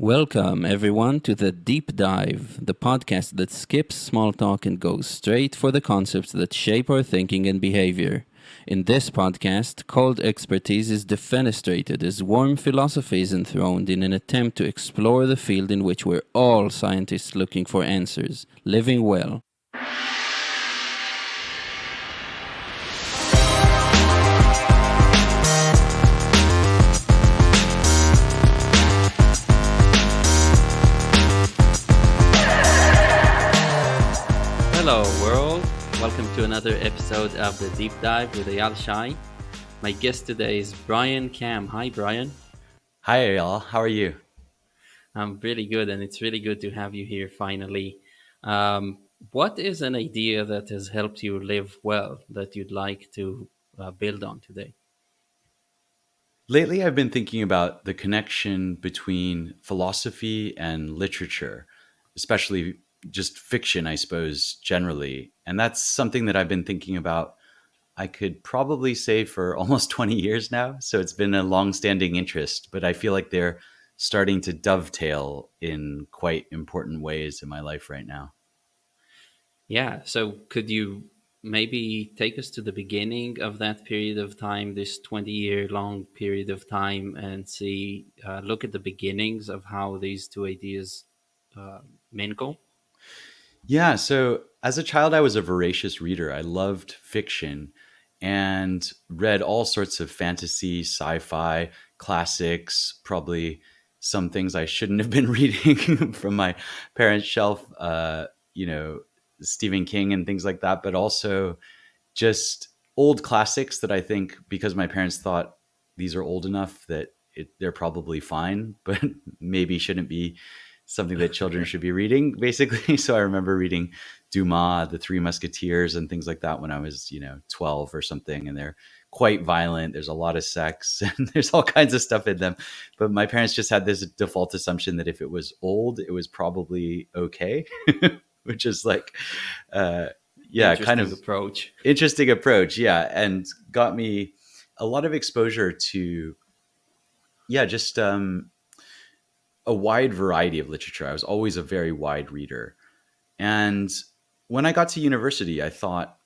Welcome, everyone, to the Deep Dive, the podcast that skips small talk and goes straight for the concepts that shape our thinking and behavior. In this podcast, cold expertise is defenestrated as warm philosophy is enthroned in an attempt to explore the field in which we're all scientists looking for answers, living well. Hello, world. Welcome to another episode of the Deep Dive with Ayal Shai. My guest today is Bryan Cam. Hi, Bryan. Hi, Ayala. How are you? I'm really good, and it's really good to have you here finally. What is an idea that has helped you live well that you'd like to build on today? Lately, I've been thinking about the connection between philosophy and literature, especially just fiction, I suppose, generally. And that's something that I've been thinking about, I could probably say, for almost 20 years now. So it's been a long-standing interest, but I feel like they're starting to dovetail in quite important ways in my life right now. Yeah, so could you maybe take us to the beginning of that period of time, this 20-year long period of time, and look at the beginnings of how these two ideas uh, mingle? Yeah. So as a child, I was a voracious reader. I loved fiction and read all sorts of fantasy, sci fi, classics, probably some things I shouldn't have been reading from my parents' shelf, you know, Stephen King and things like that, but also just old classics that I think because my parents thought these are old enough that they're probably fine, but maybe shouldn't be something that children should be reading, basically. So I remember reading Dumas, The Three Musketeers, and things like that when I was, 12 or something. And they're quite violent. There's a lot of sex and there's all kinds of stuff in them. But my parents just had this default assumption that if it was old, it was probably okay, which is like, uh, yeah, kind Interesting of approach. interesting approach. Yeah. And got me a lot of exposure to, yeah, just a wide variety of literature. I was always a very wide reader. And when I got to university, I thought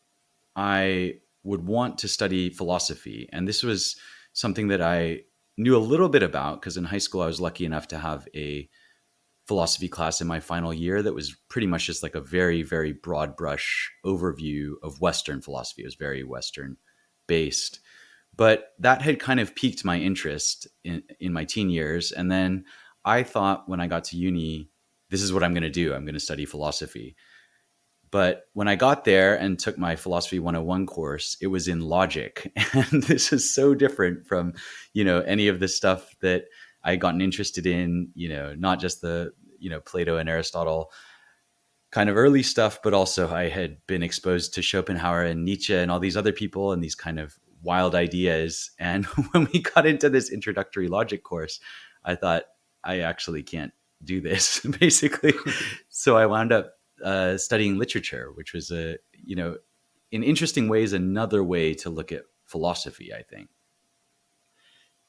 I would want to study philosophy. And this was something that I knew a little bit about because in high school, I was lucky enough to have a philosophy class in my final year that was pretty much just like a very, very broad brush overview of Western philosophy. It was very Western based. But that had kind of piqued my interest in my teen years. And then I thought when I got to uni, this is what I'm going to do. I'm going to study philosophy. But when I got there and took my philosophy 101 course, it was in logic. And this is so different from, any of the stuff that I had gotten interested in, not just the, Plato and Aristotle kind of early stuff, but also I had been exposed to Schopenhauer and Nietzsche and all these other people and these kind of wild ideas. And when we got into this introductory logic course, I thought, I actually can't do this, basically. So I wound up studying literature, which was in interesting ways, another way to look at philosophy, I think.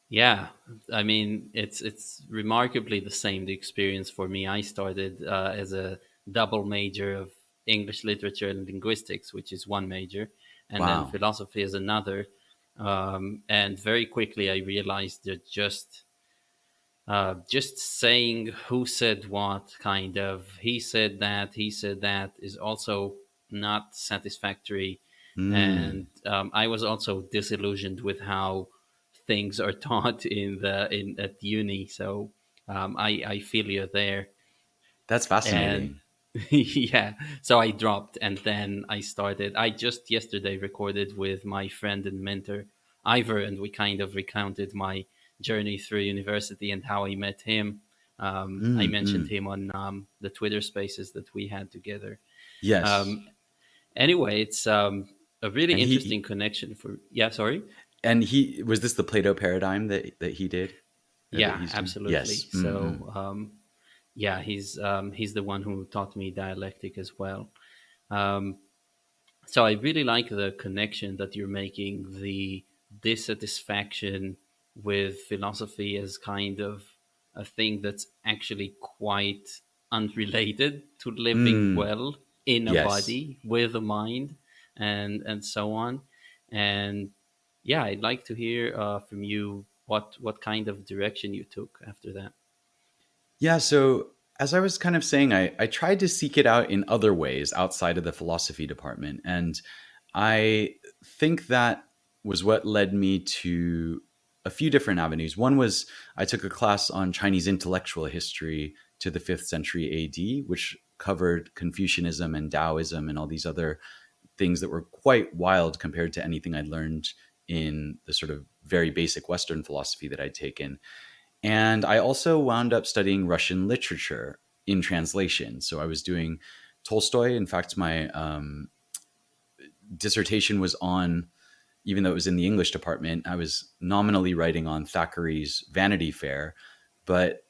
Yeah, I mean it's remarkably the same. The experience for me, I started as a double major of English literature and linguistics, which is one major, and then Wow. philosophy is another. And very quickly, I realized that just saying who said what, kind of he said that, is also not satisfactory. Mm. And I was also disillusioned with how things are taught in at uni. So I feel you there. That's And fascinating. yeah, so I dropped, and then I just yesterday recorded with my friend and mentor Ivor, and we kind of recounted my journey through university and how I met him. I Mm, mentioned mm. him on the Twitter spaces that we had together. Yes. um, anyway, it's a really And interesting connection for, yeah, sorry. he was this the Plato paradigm that he did or that Yeah, he's doing? absolutely. Yes. Mm-mm. So yeah, he's the one who taught me dialectic as well. um, So I really like the connection that you're making, the dissatisfaction with philosophy as kind of a thing that's actually quite unrelated to living Mm, well in a yes. body with a mind, and so on. And yeah, I'd like to hear from you what kind of direction you took after that. Yeah. So, as I was kind of saying, I tried to seek it out in other ways outside of the philosophy department. And I think that was what led me to a few different avenues. One was I took a class on Chinese intellectual history to the 5th century AD, which covered Confucianism and Taoism and all these other things that were quite wild compared to anything I'd learned in the sort of very basic Western philosophy that I'd taken. And I also wound up studying Russian literature in translation. So I was doing Tolstoy. In fact, my dissertation was on, even though it was in the English department, I was nominally writing on Thackeray's Vanity Fair, but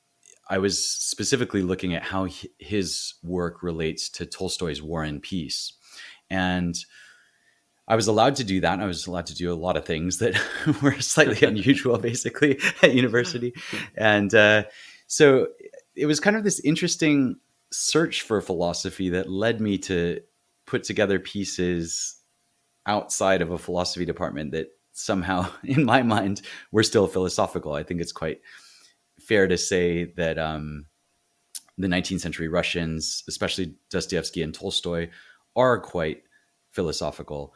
I was specifically looking at how his work relates to Tolstoy's War and Peace. And I was allowed to do that. I was allowed to do a lot of things that were slightly unusual, basically, at university. And so it was kind of this interesting search for philosophy that led me to put together pieces outside of a philosophy department that somehow, in my mind, were still philosophical. I think it's quite fair to say that the 19th century Russians, especially Dostoevsky and Tolstoy, are quite philosophical.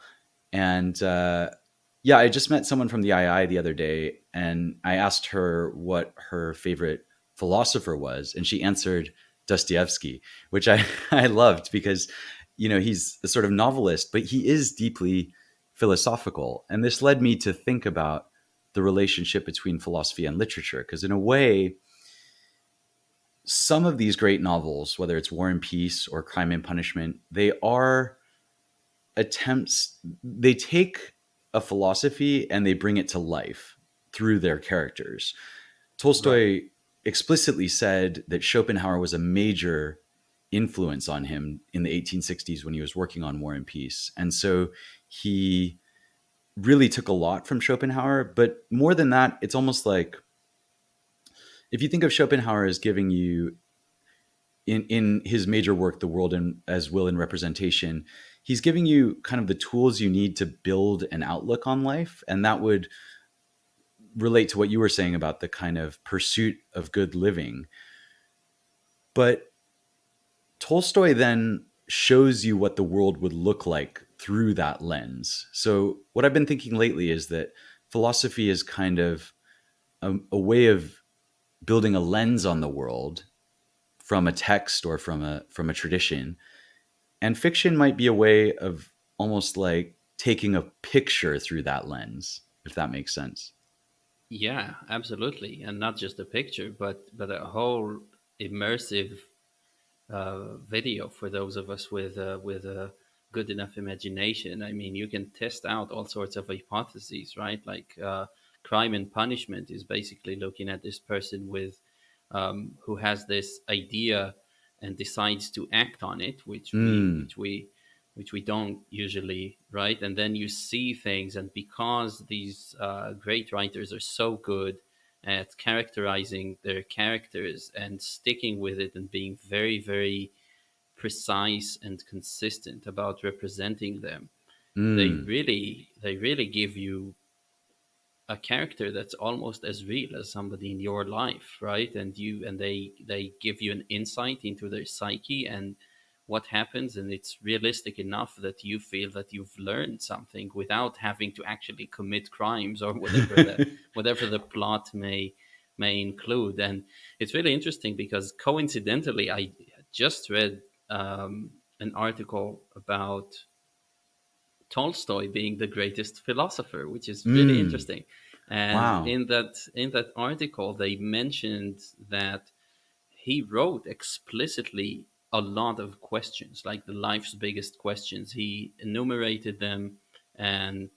And yeah, I just met someone from the II the other day, and I asked her what her favorite philosopher was, and she answered Dostoevsky, which I I loved because he's a sort of novelist, but he is deeply philosophical, and this led me to think about the relationship between philosophy and literature, because in a way, some of these great novels, whether it's War and Peace or Crime and Punishment, they are attempts, they take a philosophy and they bring it to life through their characters. Right. Tolstoy explicitly said that Schopenhauer was a major influence on him in the 1860s when he was working on War and Peace. And so he really took a lot from Schopenhauer. But more than that, it's almost like if you think of Schopenhauer as giving you in his major work, The World as Will and Representation, he's giving you kind of the tools you need to build an outlook on life. And that would relate to what you were saying about the kind of pursuit of good living. But Tolstoy then shows you what the world would look like through that lens. So, what I've been thinking lately is that philosophy is kind of a way of building a lens on the world from a text or from a tradition. And fiction might be a way of almost like taking a picture through that lens, if that makes sense. Yeah, absolutely, and not just a picture, but a whole immersive video for those of us with a good enough imagination. I mean, you can test out all sorts of hypotheses, right? Like Crime and Punishment is basically looking at this person with who has this idea and decides to act on it, Mm, which we don't usually, right? And then you see things, and because these great writers are so good at characterizing their characters and sticking with it and being very, very precise and consistent about representing them, mm, they really give you a character that's almost as real as somebody in your life, right? And they give you an insight into their psyche and what happens, and it's realistic enough that you feel that you've learned something without having to actually commit crimes or whatever the plot may include. And it's really interesting because coincidentally I just read an article about Tolstoy being the greatest philosopher, which is really mm. interesting. And Wow. in that article, they mentioned that he wrote explicitly a lot of questions, like the life's biggest questions. He enumerated them and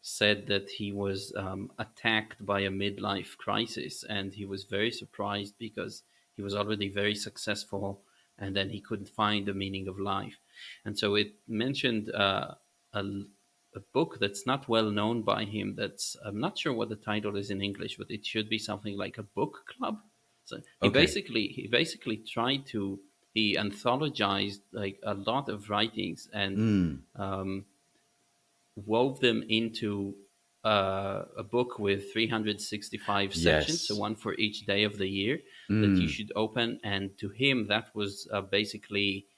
said that he was attacked by a midlife crisis, and he was very surprised because he was already very successful, and then he couldn't find the meaning of life. And so it mentioned a, a book that's not well known by him. That's I'm not sure what the title is in English, but it should be something like a book club. So Okay. he basically tried to he anthologized like a lot of writings and Mm. um, wove them into a book with 365 sections, so Yes. one for each day of the year that you Mm. should open. And to him, that was basically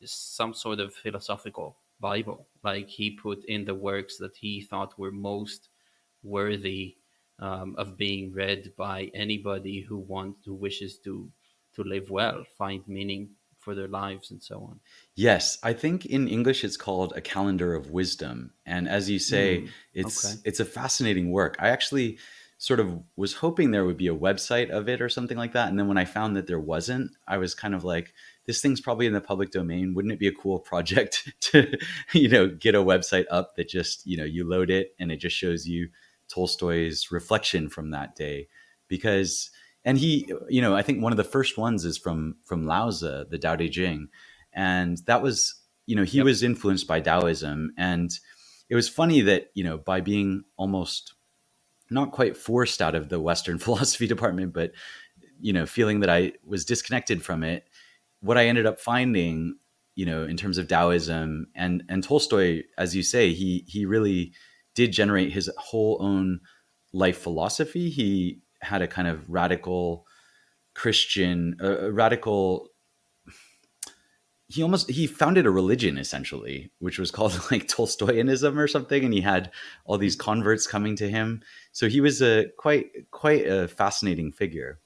some sort of philosophical Bible. Like he put in the works that he thought were most worthy of being read by anybody who wishes to live well, find meaning for their lives, and so on. Yes, I think in English it's called A Calendar of Wisdom. And as you say, Mm, okay. it's a fascinating work. I actually sort of was hoping there would be a website of it or something like that. And then when I found that there wasn't, I was kind of like, this thing's probably in the public domain. Wouldn't it be a cool project to, get a website up that just, you load it and it just shows you Tolstoy's reflection from that day? Because and he, I think one of the first ones is from Lao Tzu, the Tao Te Ching, and that was, he Yep. was influenced by Taoism. And it was funny that, by being almost not quite forced out of the Western philosophy department, but, feeling that I was disconnected from it, what I ended up finding, in terms of Taoism and Tolstoy, as you say, he really did generate his whole own life philosophy. He had a kind of radical Christian, a radical, he founded a religion essentially, which was called like Tolstoyanism or something, and he had all these converts coming to him. So he was a quite a fascinating figure.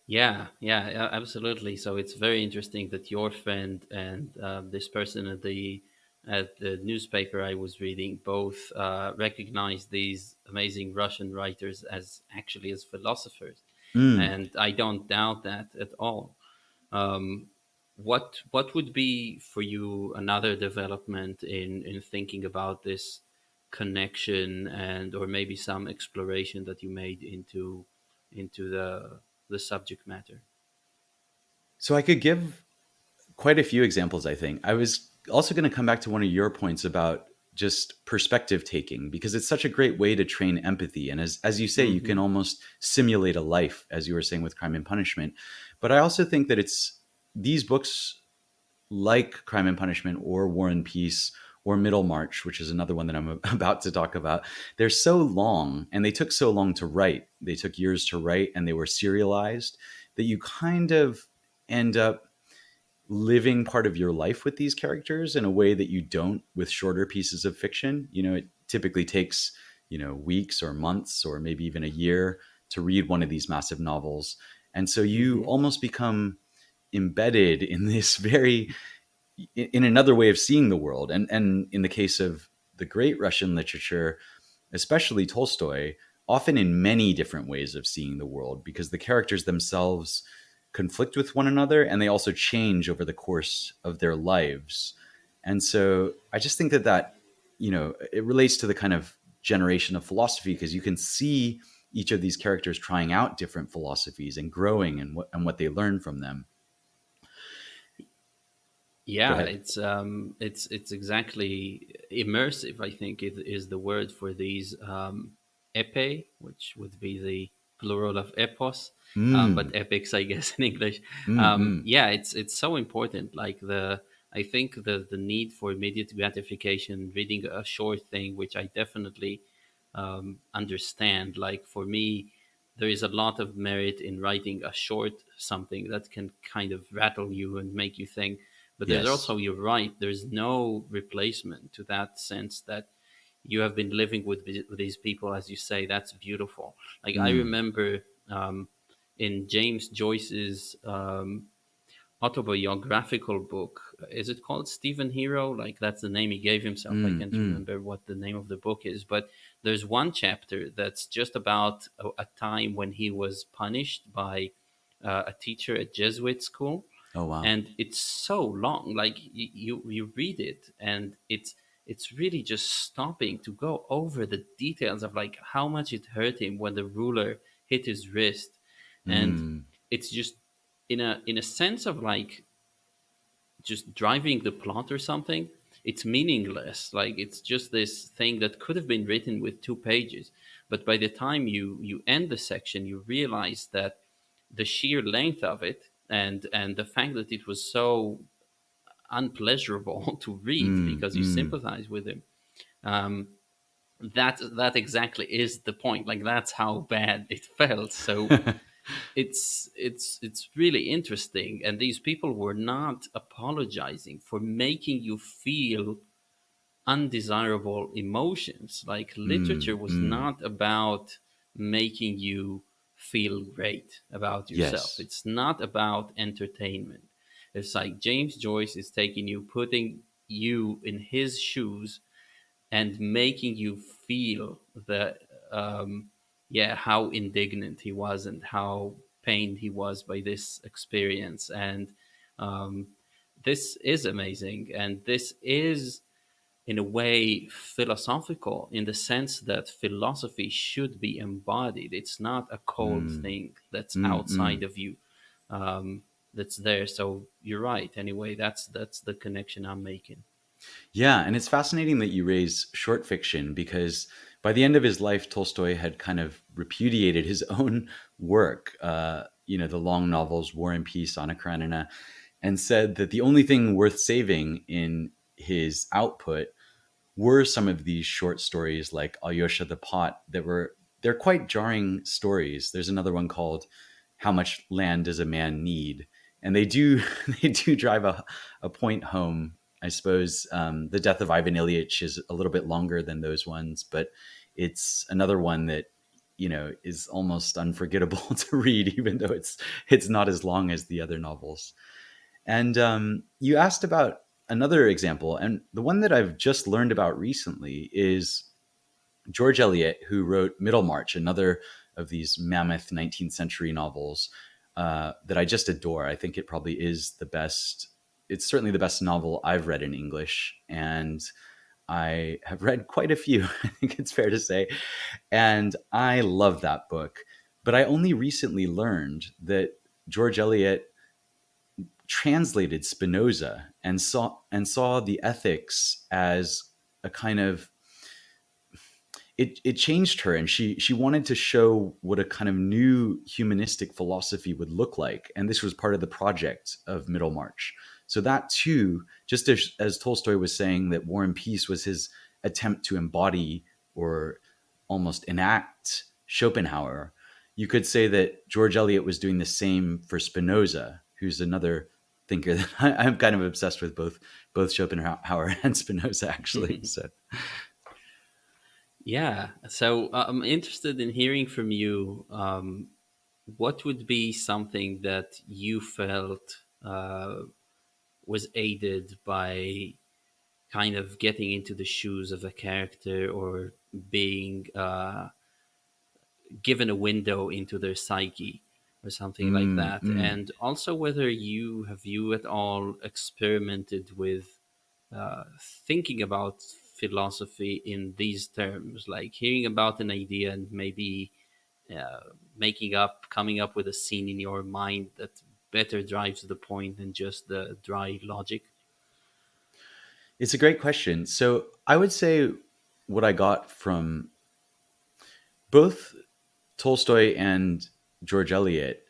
Yeah, absolutely. So it's very interesting that your friend and this person at the newspaper I was reading both recognized these amazing Russian writers as actually as philosophers, Mm. and I don't doubt that at all. Um, what would be for you another development in thinking about this connection and or maybe some exploration that you made into the subject matter? So I could give quite a few examples. I think I was also going to come back to one of your points about just perspective taking, because it's such a great way to train empathy. And as you say, you can Hmm. almost simulate a life, as you were saying with Crime and Punishment. But I also think that it's these books like Crime and Punishment or War and Peace or Middlemarch, which is another one that I'm about to talk about, they're so long and they took so long to write. They took years to write and they were serialized that you kind of end up living part of your life with these characters in a way that you don't with shorter pieces of fiction. It typically takes, weeks or months or maybe even a year to read one of these massive novels. And so you Hmm. almost become embedded in this very in another way of seeing the world. And in the case of the great Russian literature, especially Tolstoy, often in many different ways of seeing the world, because the characters themselves conflict with one another and they also change over the course of their lives. And so I just think that it relates to the kind of generation of philosophy, because you can see each of these characters trying out different philosophies and growing and what they learn from them. Go Yeah, ahead. it's exactly immersive. I think it is the word for these epe, which would be the plural of epos, but Mm, epics, I guess, in English. mm, mm. Yeah, it's so important. Like I think the need for immediate gratification, reading a short thing, which I definitely understand. Like for me, there is a lot of merit in writing a short something that can kind of rattle you and make you think. But there's Yes. also, you're right, there's no replacement to that sense that you have been living with these people, as you say. That's beautiful. Like I Mm, remember in James Joyce's autobiographical book. Is it called Stephen Hero? Like that's the name he gave himself. I mm, can't mm. remember what the name of the book is, but there's one chapter that's just about a time when he was punished by a teacher at Jesuit school, Oh, wow. and it's so long. Like you read it, and it's really just stopping to go over the details of like how much it hurt him when the ruler hit his wrist, and Mm, it's just in a sense of like just driving the plot or something. it's meaningless. Like it's just this thing that could have been written with 2 pages, but by the time you end the section, you realize that the sheer length of it, and the fact that it was so unpleasurable to read Mm, because you mm. sympathize with him. Um, that exactly is the point. Like that's how bad it felt. So it's really interesting, and these people were not apologizing for making you feel undesirable emotions. Like literature Mm, was mm. not about making you feel great about yourself. Yes. It's not about entertainment. It's like James Joyce is taking you, putting you in his shoes, and making you feel that, yeah, how indignant he was and how pained he was by this experience. And um, this is amazing, and this is in a way philosophical, in the sense that philosophy should be embodied. It's not a cold Mm, thing that's mm, outside mm. of you, that's there. So you're right. Anyway, that's the connection I'm making. Yeah, and it's fascinating that you raise short fiction because by the end of his life, Tolstoy had kind of repudiated his own work, the long novels War and Peace, Anna Karenina, and said that the only thing worth saving in his output were some of these short stories like Alyosha the Pot they're quite jarring stories. There's another one called How Much Land Does a Man Need? And they do they do drive a point home. I suppose the death of Ivan Ilyich is a little bit longer than those ones, but it's another one that is almost unforgettable to read, even though it's not as long as the other novels. And you asked about another example, and the one that I've just learned about recently is George Eliot, who wrote Middlemarch, another of these mammoth 19th century novels that I just adore. I think it probably is the best. It's certainly the best novel I've read in English, and I have read quite a few, I think it's fair to say. And I love that book. But I only recently learned that George Eliot translated Spinoza and saw the ethics as a kind of it changed her, and she wanted to show what a kind of new humanistic philosophy would look like, and this was part of the project of Middlemarch. So that too, just as Tolstoy was saying that War and Peace was his attempt to embody or almost enact Schopenhauer, you could say that George Eliot was doing the same for Spinoza, who's another thinker that I'm kind of obsessed with, both Schopenhauer and Spinoza actually. So Yeah. So I'm interested in hearing from you. What would be something that you felt was aided by kind of getting into the shoes of a character, or being given a window into their psyche or something like mm, that? mm. And also whether you at all experimented with thinking about philosophy in these terms, like hearing about an idea and maybe coming up with a scene in your mind that better drives the point than just the dry logic. It's a great question. So I would say what I got from both Tolstoy and George Eliot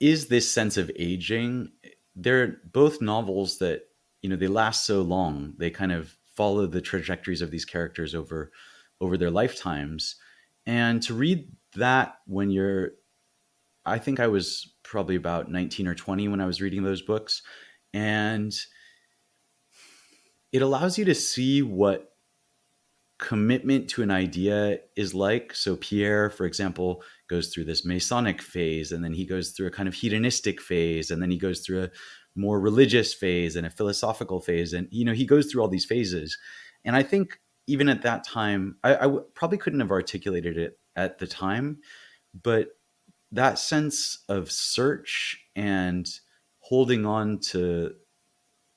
is this sense of aging. They're both novels that, they last so long. They kind of follow the trajectories of these characters over their lifetimes. And to read that when I think I was probably about 19 or 20 when I was reading those books. And it allows you to see what commitment to an idea is like. So Pierre, for example, goes through this Masonic phase, and then he goes through a kind of hedonistic phase, and then he goes through a more religious phase and a philosophical phase, and he goes through all these phases. And I think even at that time, probably couldn't have articulated it at the time, but that sense of search and holding on to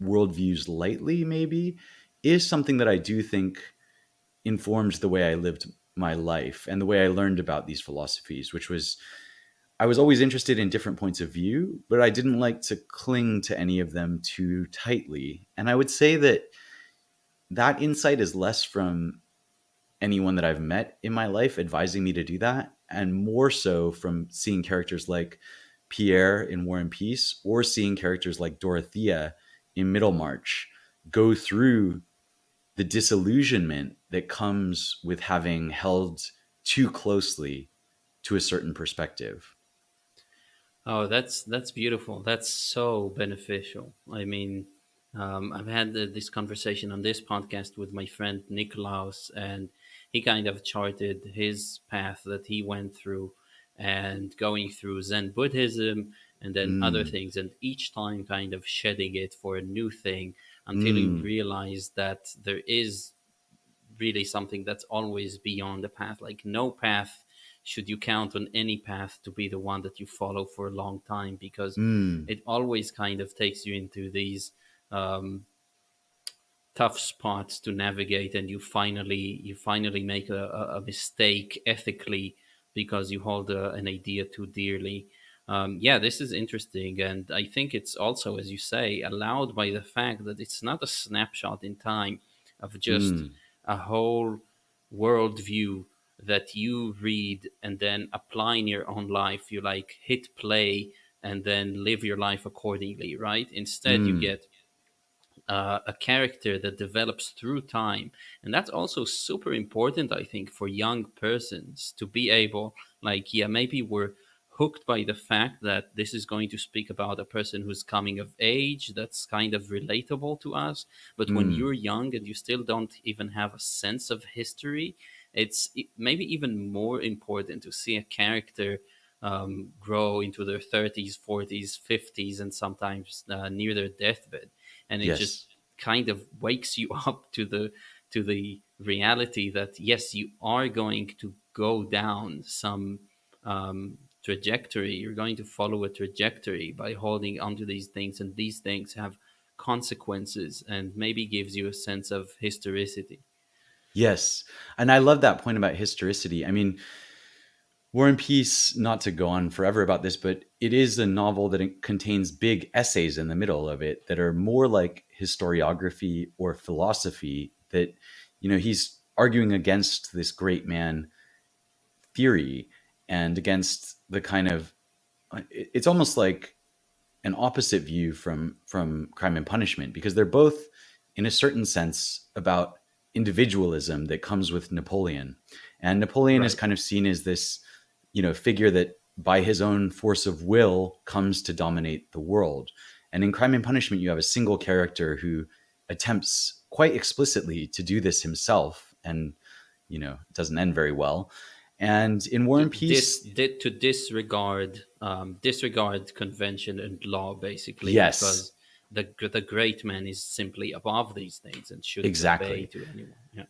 worldviews lightly, maybe, is something that I do think informed the way I lived my life and the way I learned about these philosophies, which was I was always interested in different points of view, but I didn't like to cling to any of them too tightly. And I would say that that insight is less from anyone that I've met in my life advising me to do that, and more so from seeing characters like Pierre in War and Peace, or seeing characters like Dorothea in Middlemarch go through the disillusionment that comes with having held too closely to a certain perspective. Oh, that's beautiful. That's so beneficial. I mean, I've had this conversation on this podcast with my friend Nikolaus, and he kind of charted his path that he went through, and going through Zen Buddhism and then other Mm, things, and each time kind of shedding it for a new thing until he mm, realized that there is really something that's always beyond the path. Like, no path should you count on any path to be the one that you follow for a long time, because mm. it always kind of takes you into these tough spots to navigate, and you finally make a mistake ethically because you hold an idea too dearly. Yeah, this is interesting, and I think it's also, as you say, allowed by the fact that it's not a snapshot in time of just Mm. a whole worldview that you read and then apply in your own life. You like hit play and then live your life accordingly, right? Instead, you Mm. get a character that develops through time. And that's also super important, I think, for young persons to be able, like, yeah, maybe we're hooked by the fact that this is going to speak about a person who's coming of age. That's kind of relatable to us. But when Mm. you're young and you still don't even have a sense of history, it's maybe even more important to see a character grow into their 30s, 40s, 50s, and sometimes near their deathbed, and it just Yes. kind of wakes you up to the reality that yes, you are going to go down some trajectory. You're going to follow a trajectory by holding onto these things, and these things have consequences, and maybe gives you a sense of historicity. Yes. And I love that point about historicity. I mean, War and Peace, not to go on forever about this, but it is a novel that it contains big essays in the middle of it that are more like historiography or philosophy, that, he's arguing against this great man theory and against the kind of, it's almost like an opposite view from Crime and Punishment, because they're both in a certain sense about individualism that comes with Napoleon. And Napoleon is Right. kind of seen as this, figure that by his own force of will comes to dominate the world. And in Crime and Punishment, you have a single character who attempts quite explicitly to do this himself, and it doesn't end very well. And in War and Peace, To disregard convention and law, basically, yes, because the great man is simply above these things and shouldn't obey exactly. to anyone. Yeah.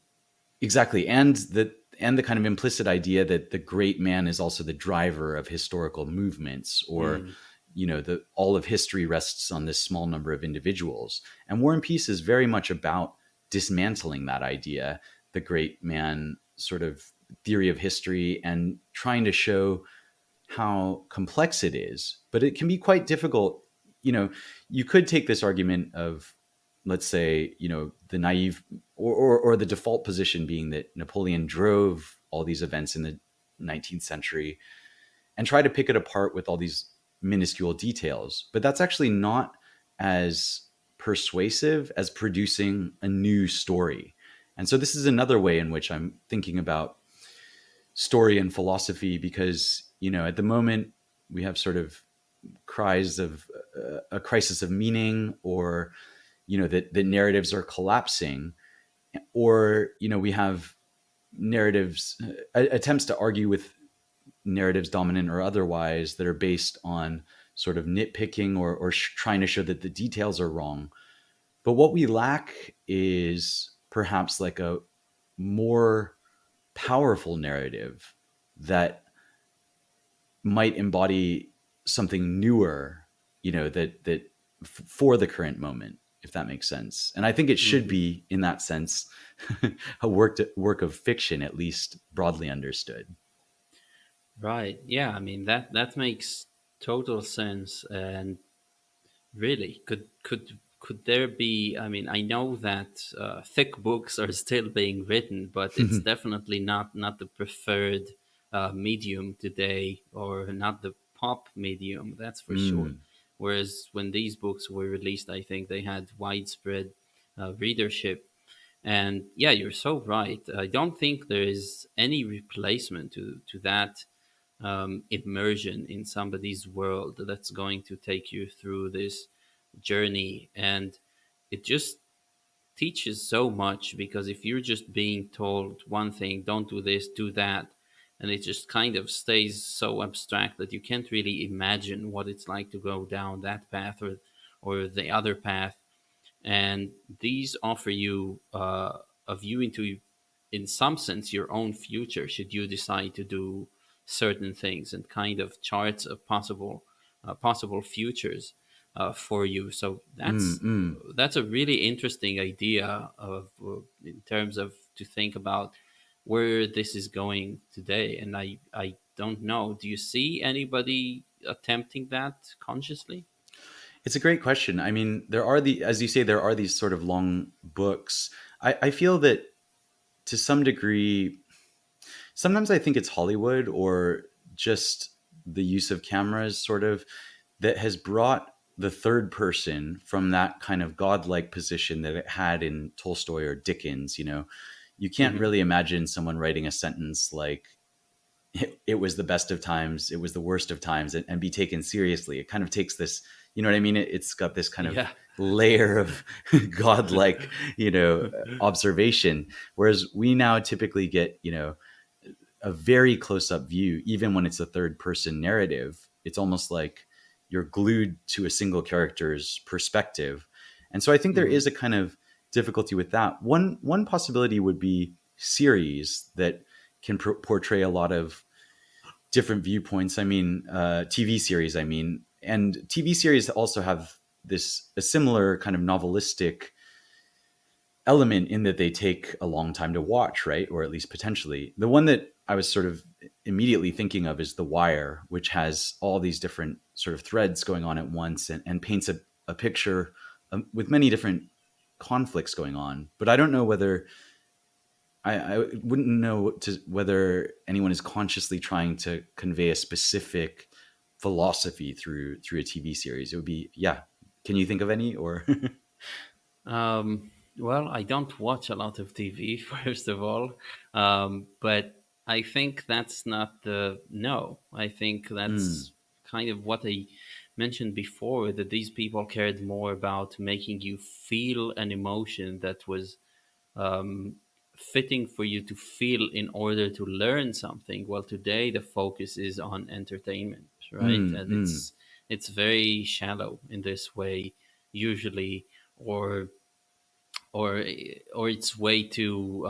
Exactly. And the kind of implicit idea that the great man is also the driver of historical movements, or Mm. the all of history rests on this small number of individuals. And War and Peace is very much about dismantling that idea, the great man sort of theory of history, and trying to show how complex it is. But it can be quite difficult. You know, you could take this argument of, let's say, the naive, or the default position being that Napoleon drove all these events in the 19th century, and try to pick it apart with all these minuscule details. But that's actually not as persuasive as producing a new story. And so this is another way in which I'm thinking about story and philosophy, because at the moment we have sort of cries of a crisis of meaning, or that narratives are collapsing, or we have narratives, attempts to argue with narratives, dominant or otherwise, that are based on sort of nitpicking, or trying to show that the details are wrong. But what we lack is perhaps like a more powerful narrative that might embody something newer, for the current moment, if that makes sense. And I think it should Hmm. be, in that sense, a work of fiction, at least broadly understood. Right. Yeah. I mean, that makes total sense, and really could could there be? I mean, I know that thick books are still being written, but it's definitely not the preferred medium today, or not the pop medium. That's for sure. Mm. Whereas when these books were released, I think they had widespread readership. And yeah, you're so right. I don't think there is any replacement to that immersion in somebody's world that's going to take you through this journey. And it just teaches so much, because if you're just being told one thing, don't do this, do that, and it just kind of stays so abstract that you can't really imagine what it's like to go down that path or the other path. And these offer you a view into, in some sense, your own future should you decide to do certain things, and kind of charts of possible futures for you. So Mm, mm. that's a really interesting idea of in terms of to think about where this is going today. And I don't know. Do you see anybody attempting that consciously? It's a great question. I mean, there are as you say, there are these sort of long books. I feel that to some degree, sometimes I think it's Hollywood or just the use of cameras sort of that has brought the third person from that kind of godlike position that it had in Tolstoy or Dickens. You can't Hmm. really imagine someone writing a sentence like, it was the best of times, it was the worst of times, and be taken seriously. It kind of takes this, you know what I mean? It's got this kind of Yeah. layer of godlike, observation. Whereas we now typically get, a very close up view, even when it's a third person narrative. It's almost like you're glued to a single character's perspective. And so I think there Hmm. is a kind of difficulty with that. One possibility would be series that can portray a lot of different viewpoints. I mean, TV series, I mean, and TV series also have a similar kind of novelistic element in that they take a long time to watch, right? Or at least potentially. The one that I was sort of immediately thinking of is The Wire, which has all these different sort of threads going on at once, and paints a picture with many different conflicts going on. But I don't know whether I wouldn't know whether anyone is consciously trying to convey a specific philosophy through a TV series. It would be, yeah. Can you think of any or? Well, I don't watch a lot of TV, first of all, but I think that's not the no. I think Mm, that's kind of what I mentioned before, that these people cared more about making you feel an emotion that was um, fitting for you to feel in order to learn something. Well, today the focus is on entertainment, right? mm, And mm, it's very shallow in this way usually, or or or it's way too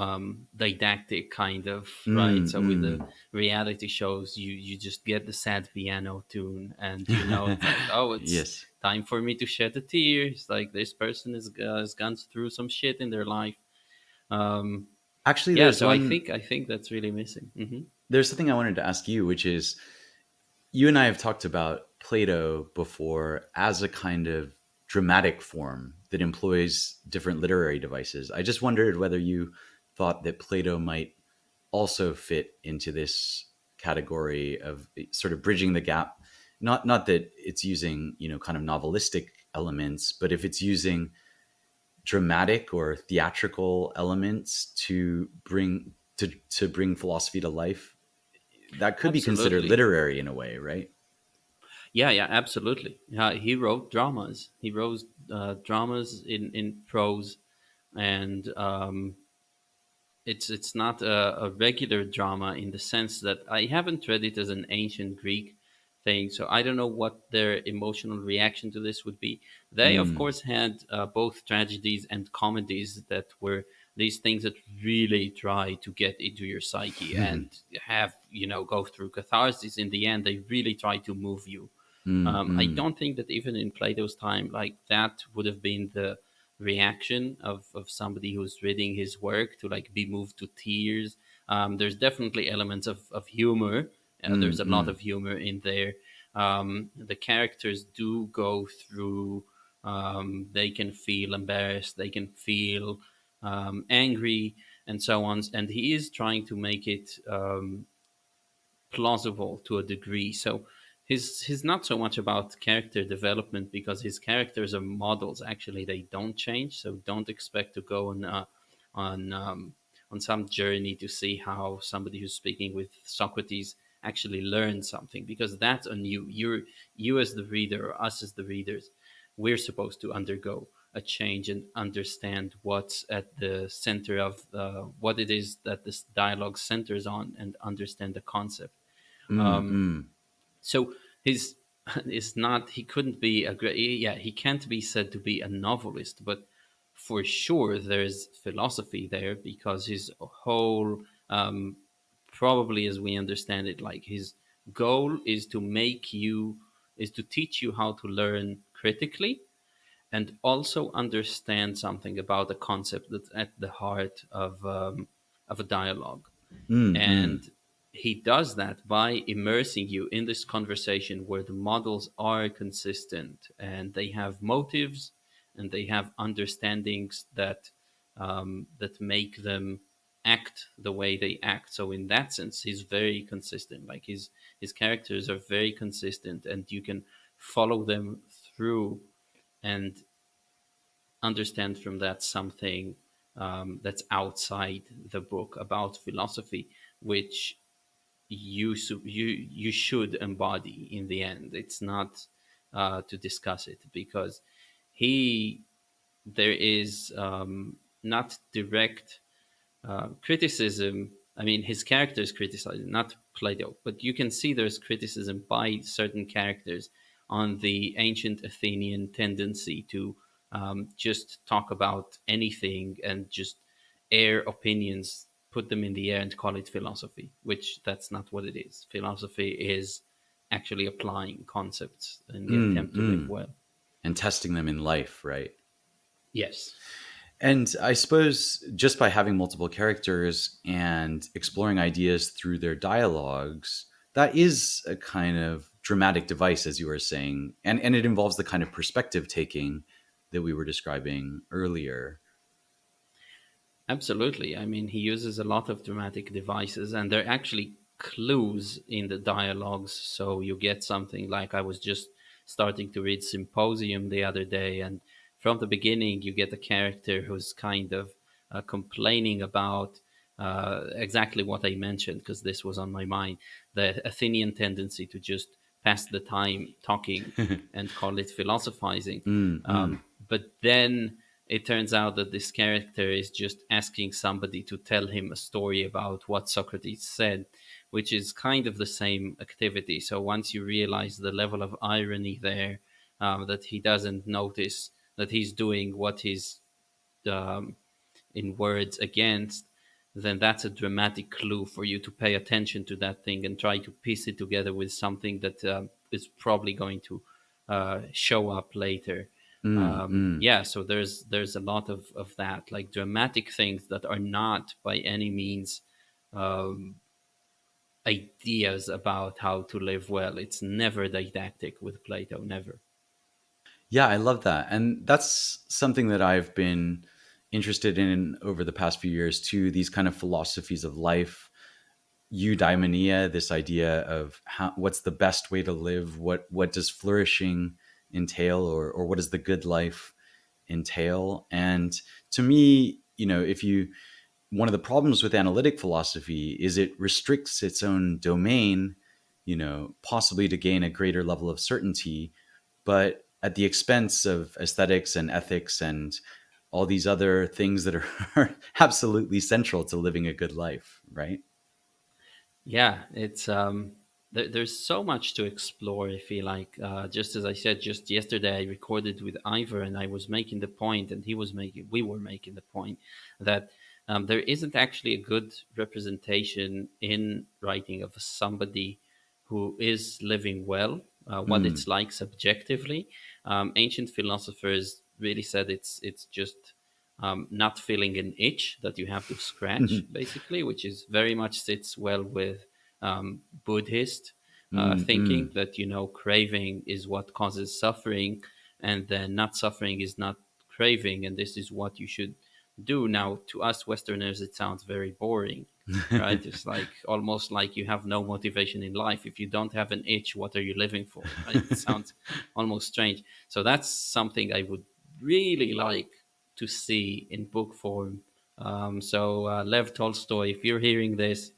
didactic, kind of, right? mm, So with the mm. reality shows, you just get the sad piano tune, and you know it's like, oh, it's Yes. time for me to shed a tear. It's like this person has gone through some shit in their life. um Actually, yeah, so I think that's really missing. Hmm. there's something I wanted to ask you, which is, you and I have talked about Plato before as a kind of dramatic form that employs different literary devices. I just wondered whether you thought that Plato might also fit into this category of sort of bridging the gap. Not that it's using, kind of novelistic elements, but if it's using dramatic or theatrical elements to bring philosophy to life, that could be considered Absolutely. literary in a way, right? Yeah, yeah, absolutely. He wrote dramas. He wrote dramas in prose, and it's not a regular drama in the sense that I haven't read it as an ancient Greek thing, so I don't know what their emotional reaction to this would be. They, of Mm, course, had both tragedies and comedies that were these things that really try to get into your psyche and mm, have go through catharsis. In the end, they really try to move you. I mm, don't think that even in Plato's time, like that would have been the reaction of somebody who's reading his work to like be moved to tears. There's definitely elements of humor. mm, There's a lot mm, of humor in there. The characters do go through. They can feel embarrassed, they can feel angry, and so on. And he is trying to make it plausible to a degree. So he's not so much about character development because his characters are models. Actually, they don't change. So don't expect to go on on some journey to see how somebody who's speaking with Socrates actually learns something, because that's on you. You as the reader, or us as the readers, we're supposed to undergo a change and understand what's at the center of what it is that this dialogue centers on, and understand the concept. Mm, mm, So his is not, he couldn't be a great, yeah, he can't be said to be a novelist, but for sure there's philosophy there, because his whole probably, as we understand it, like his goal is to make you, is to teach you how to learn critically, and also understand something about a concept that's at the heart of a dialogue. mm, mm, And he does that by immersing you in this conversation where the models are consistent and they have motives and they have understandings that make them act the way they act. So in that sense, he's very consistent. Like his characters are very consistent, and you can follow them through and understand from that something that's outside the book about philosophy, which you should embody in the end. It's not to discuss it, because he there is not direct criticism. I mean, his characters criticize, not Plato, but you can see there's criticism by certain characters on the ancient Athenian tendency to just talk about anything and just air opinions, put them in the air and call it philosophy, which that's not what it is. Philosophy is actually applying concepts in the mm, attempt to live mm. well. And testing them in life, right? Yes. And I suppose just by having multiple characters and exploring ideas through their dialogues, that is a kind of dramatic device, as you were saying. And it involves the kind of perspective taking that we were describing earlier. Absolutely. I mean, he uses a lot of dramatic devices, and they're actually clues in the dialogues. So you get something like, I was just starting to read Symposium the other day, and from the beginning, you get a character who's kind of complaining about exactly what I mentioned, because this was on my mind, the Athenian tendency to just pass the time talking and call it philosophizing. Mm, mm, But then it turns out that this character is just asking somebody to tell him a story about what Socrates said, which is kind of the same activity. So once you realize the level of irony there, that he doesn't notice that he's doing what he's um, in words against, then that's a dramatic clue for you to pay attention to that thing and try to piece it together with something that is probably going to show up later. mm, mm. Yeah, so there's a lot of that, like dramatic things that are not by any means um, ideas about how to live well. It's never didactic with Plato, never. Yeah, I love that. And that's something that I've been interested in over the past few years too, these kind of philosophies of life, eudaimonia, this idea of what's the best way to live, what does flourishing entail, or what does the good life entail. And to me, if you one of the problems with analytic philosophy is it restricts its own domain, possibly to gain a greater level of certainty, but at the expense of aesthetics and ethics and all these other things that are absolutely central to living a good life, right? Yeah, it's there's so much to explore. I feel like, just as I said, just yesterday I recorded with Ivor, and I was making the point, and we were making the point that there isn't actually a good representation in writing of somebody who is living well, what Mm. it's like subjectively. Ancient philosophers really said it's just not feeling an itch that you have to scratch, basically, which is very much sits well with Buddhist Mm, thinking mm, that craving is what causes suffering, and then not suffering is not craving, and this is what you should do. Now, to us Westerners, it sounds very boring, right? It's like almost like you have no motivation in life. If you don't have an itch, what are you living for, right? It sounds almost strange. So that's something I would really like to see in book form. Lev Tolstoy, if you're hearing this,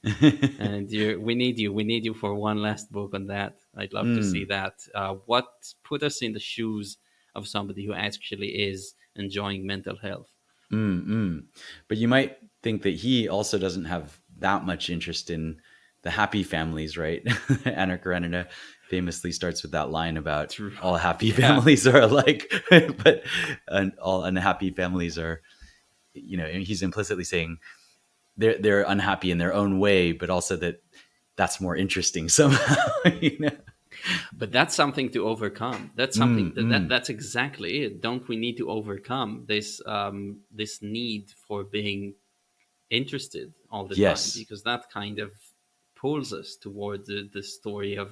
and we need you for one last book on that. I'd love to see Mm, that. What put us in the shoes of somebody who actually is enjoying mental health. mm. But you might think that he also doesn't have that much interest in the happy families, right? Anna Karenina famously starts with that line about True. all happy Yeah. families are alike, but all unhappy families are, and he's implicitly saying they're unhappy in their own way, but also that that's more interesting somehow. But that's something to overcome. That's something Mm, mm. that's exactly it. Don't we need to overcome this need for being interested all the time, Yes. because that kind of pulls us toward the story of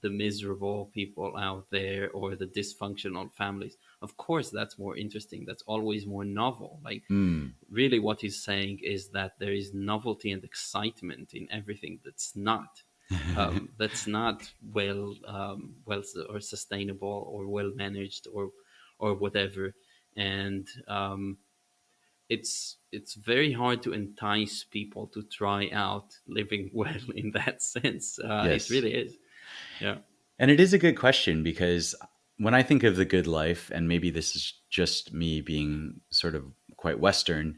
the miserable people out there, or the dysfunctional families. Of course, that's more interesting. That's always more novel. Like, Mm. really, what he's saying is that there is novelty and excitement in everything that's not or sustainable or well managed or whatever. And it's very hard to entice people to try out living well in that sense. It Yes. really is. Yeah. And it is a good question because when I think of the good life, and maybe this is just me being sort of quite Western,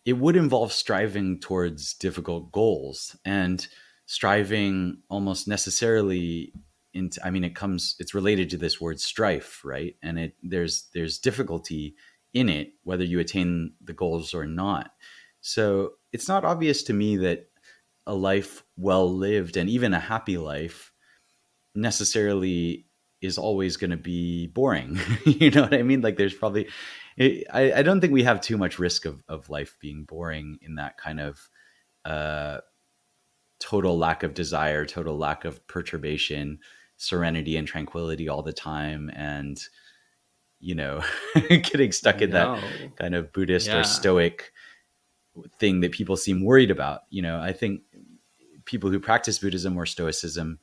it would involve striving towards difficult goals and striving almost necessarily into, I mean, it's related to this word strife, right? And there's difficulty in it, whether you attain the goals or not. So it's not obvious to me that a life well lived and even a happy life necessarily is always going to be boring. You know what I mean? Like there's probably, I don't think we have too much risk of life being boring in that kind of uh, total lack of desire, total lack of perturbation, serenity and tranquility all the time. And, getting stuck in that No. kind of Buddhist or Yeah. Stoic thing that people seem worried about. I think people who practice Buddhism or Stoicism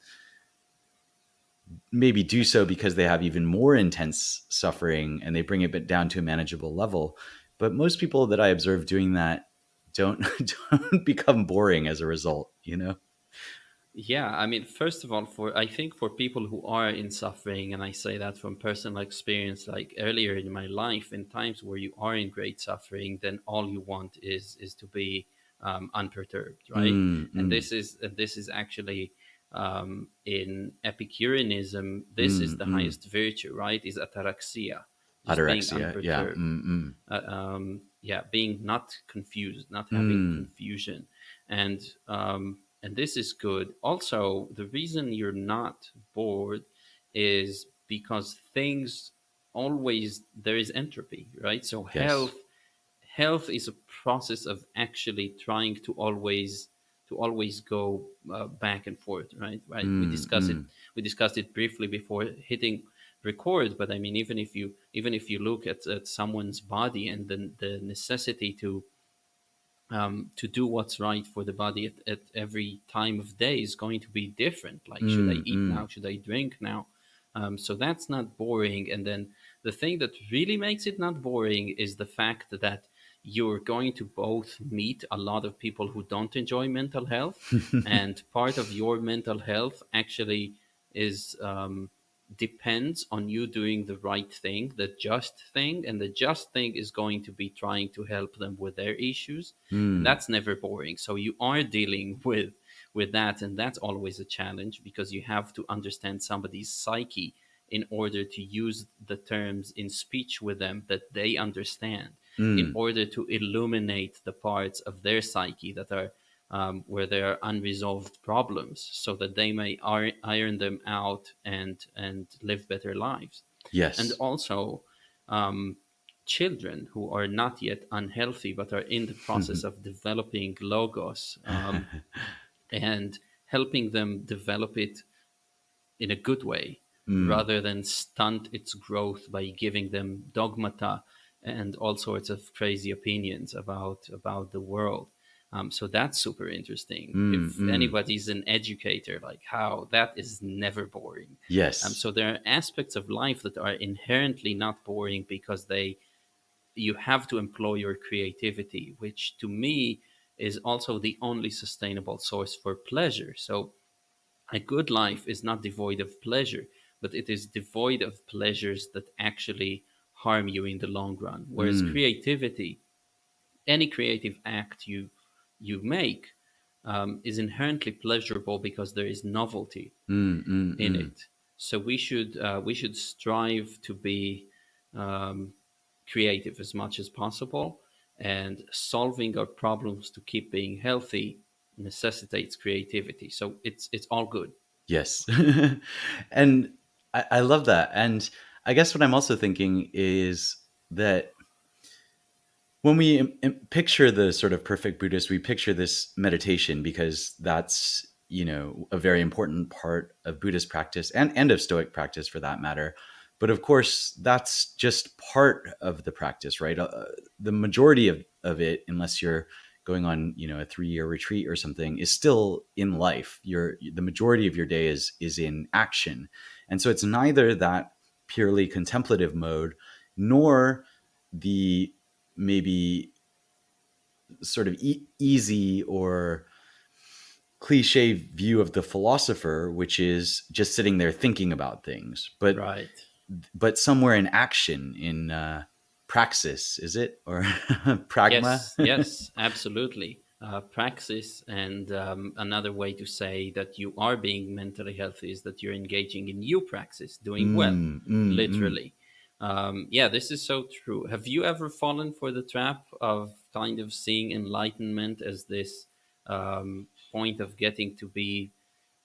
maybe do so because they have even more intense suffering and they bring it down to a manageable level. But most people that I observe doing that don't don't become boring as a result. Yeah, I mean, first of all, for I think for people who are in suffering, and I say that from personal experience, like earlier in my life, in times where you are in great suffering, then all you want is to be unperturbed, right? Mm, And mm, this is actually in Epicureanism, this is mm, the mm. highest virtue, right? Is ataraxia, just being Ataraxia, yeah. unperturbed. Mm, Yeah, being not confused, not having mm. confusion, and and this is good. Also, the reason you're not bored is because things always there is entropy, right? So Yes. health is a process of actually trying to always go back and forth, right. Mm, mm. We discussed it briefly before hitting record, but I mean, even if you look at someone's body, and then the necessity to do what's right for the body at every time of day is going to be different. Like, should I Mm, eat mm. now? Should I drink now? So that's not boring. And then the thing that really makes it not boring is the fact that you're going to both meet a lot of people who don't enjoy mental health, and part of your mental health actually is depends on you doing the right thing, the just thing, and the just thing is going to be trying to help them with their issues, and Mm. that's never boring. So you are dealing with that, and that's always a challenge, because you have to understand somebody's psyche in order to use the terms in speech with them that they understand, in Mm. order to illuminate the parts of their psyche that are where there are unresolved problems, so that they may iron them out and live better lives. And Yes. also, um, children who are not yet unhealthy but are in the process of developing logos, and helping them develop it in a good way. Mm. rather than stunt its growth by giving them dogmata and all sorts of crazy opinions about the world. So that's super interesting. Mm. If Mm. anybody's an educator, like how that is never boring. Yes. So there are aspects of life that are inherently not boring because they you have to employ your creativity, which to me is also the only sustainable source for pleasure. So a good life is not devoid of pleasure, but it is devoid of pleasures that actually harm you in the long run. Whereas Mm. creativity, any creative act you make, is inherently pleasurable because there is novelty Mm. Mm. in Mm. it. So we should strive to be um, creative as much as possible, and solving our problems to keep being healthy necessitates creativity. So it's all good. Yes. And I love that. And I guess what I'm also thinking is that when we picture the sort of perfect Buddhist, we picture this meditation because that's, a very important part of Buddhist practice and of Stoic practice for that matter. But of course, that's just part of the practice, right? The majority of it, unless you're going on, a 3-year retreat or something, is still in life. The majority of your day is in action. And so it's neither that purely contemplative mode nor the maybe sort of easy or cliche view of the philosopher, which is just sitting there thinking about things, Right. but somewhere in action, in praxis, is it, or pragma? Yes, yes, absolutely. Praxis, and another way to say that you are being mentally healthy is that you're engaging in you praxis, doing well, Mm, mm, mm. literally. Yeah, this is so true. Have you ever fallen for the trap of kind of seeing enlightenment as this point of getting to be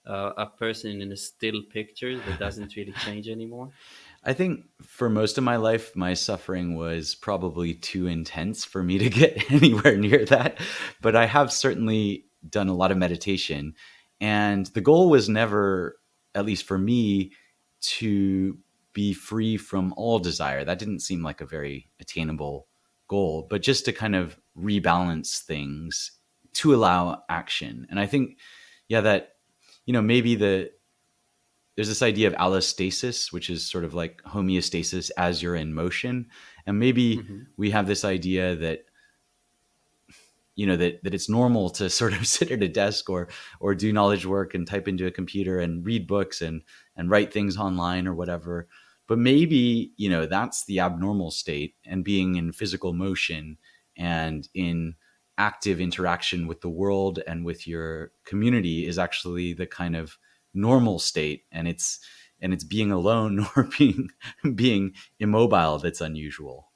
a person in a still picture that doesn't really change anymore? I think for most of my life, my suffering was probably too intense for me to get anywhere near that. But I have certainly done a lot of meditation. And the goal was never, at least for me, to be free from all desire. That didn't seem like a very attainable goal, but just to kind of rebalance things to allow action. And I think, yeah, that, maybe there's this idea of allostasis, which is sort of like homeostasis as you're in motion. And maybe Hmm. we have this idea that, that it's normal to sort of sit at a desk or do knowledge work and type into a computer and read books and write things online or whatever. But maybe, that's the abnormal state, and being in physical motion and in active interaction with the world and with your community is actually the kind of normal state. And it's being alone or being immobile that's unusual.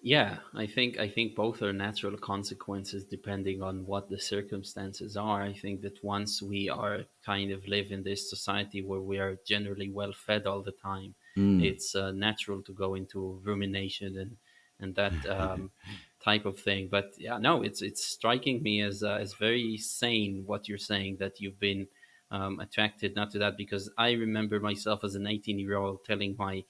Yeah, I think both are natural consequences depending on what the circumstances are. I think that once we are kind of live in this society where we are generally well fed all the time, Mm. it's natural to go into rumination and that type of thing. But yeah, no, it's striking me as very sane what you're saying, that you've been attracted not to that, because I remember myself as an 18-year-old telling my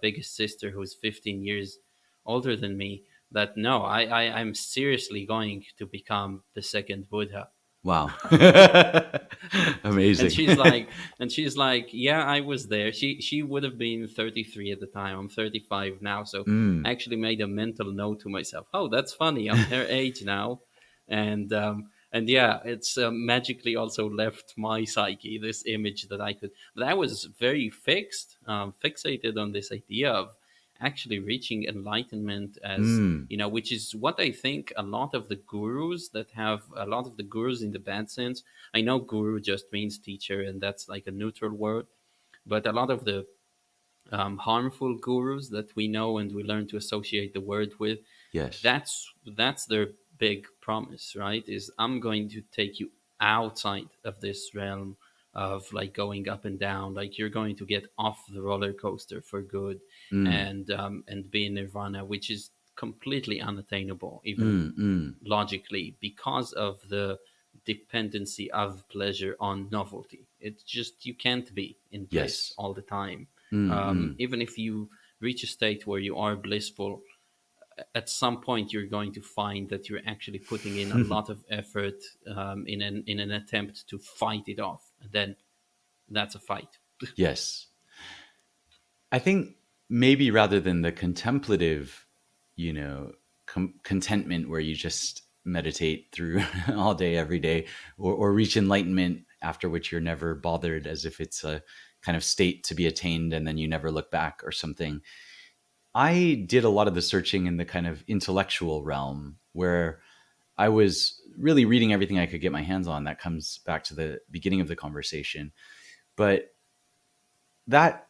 biggest sister, who's 15 years older than me, that no, I'm seriously going to become the second Buddha. Wow. and Amazing. she's like and she's like, yeah, I was there. She would have been 33 at the time. I'm 35 now, so Mm. I actually made a mental note to myself, oh, that's funny, I'm her age now. And yeah, it's magically also left my psyche this image that I could, but I was very fixated on this idea of actually reaching enlightenment, as Mm. which is what I think a lot of the gurus that have a lot of the gurus in the bad sense. I know guru just means teacher, and that's like a neutral word, but a lot of the harmful gurus that we know and we learn to associate the word with, Yes. that's their big promise, right? Is I'm going to take you outside of this realm of like going up and down, like you're going to get off the roller coaster for good, Mm. and be in nirvana, which is completely unattainable even Mm. Mm. logically, because of the dependency of pleasure on novelty. It's just you can't be in bliss Yes. all the time. Mm-mm. Even if you reach a state where you are blissful, at some point you're going to find that you're actually putting in a lot of effort in an attempt to fight it off. And then that's a fight. Yes. I think maybe rather than the contemplative, you know, contentment where you just meditate through all day, every day, or reach enlightenment after which you're never bothered as if it's a kind of state to be attained and then you never look back or something. I did a lot of the searching in the kind of intellectual realm where I was really reading everything I could get my hands on. That comes back to the beginning of the conversation. But that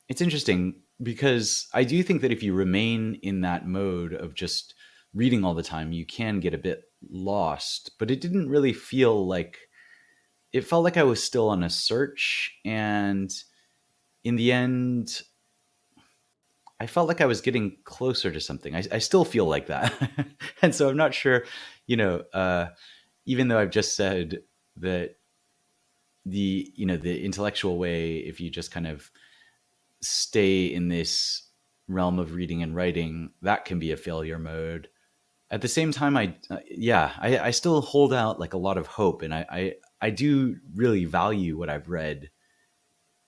it's interesting because I do think that if you remain in that mode of just reading all the time, you can get a bit lost. But it didn't really feel like it felt like I was still on a search. And in the end, I felt like I was getting closer to something. I still feel like that. And so I'm not sure, even though I've just said that the intellectual way, if you just kind of stay in this realm of reading and writing, that can be a failure mode. At the same time, I still hold out like a lot of hope, and I do really value what I've read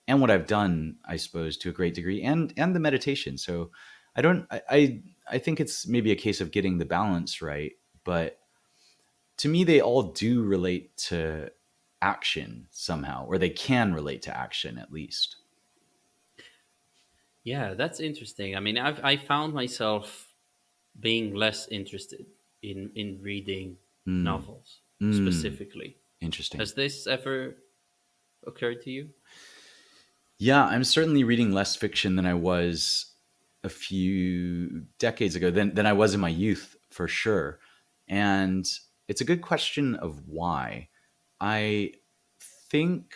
and what I've done, I suppose, to a great degree, and the meditation. So I don't, I think it's maybe a case of getting the balance right, but to me, they all do relate to action somehow, or they can relate to action at least. Yeah, that's interesting. I mean, I found myself being less interested in reading Mm, novels mm, specifically. interesting. Has this ever occurred to you? Yeah, I'm certainly reading less fiction than I was a few decades ago, than I was in my youth, for sure. And it's a good question of why. I think,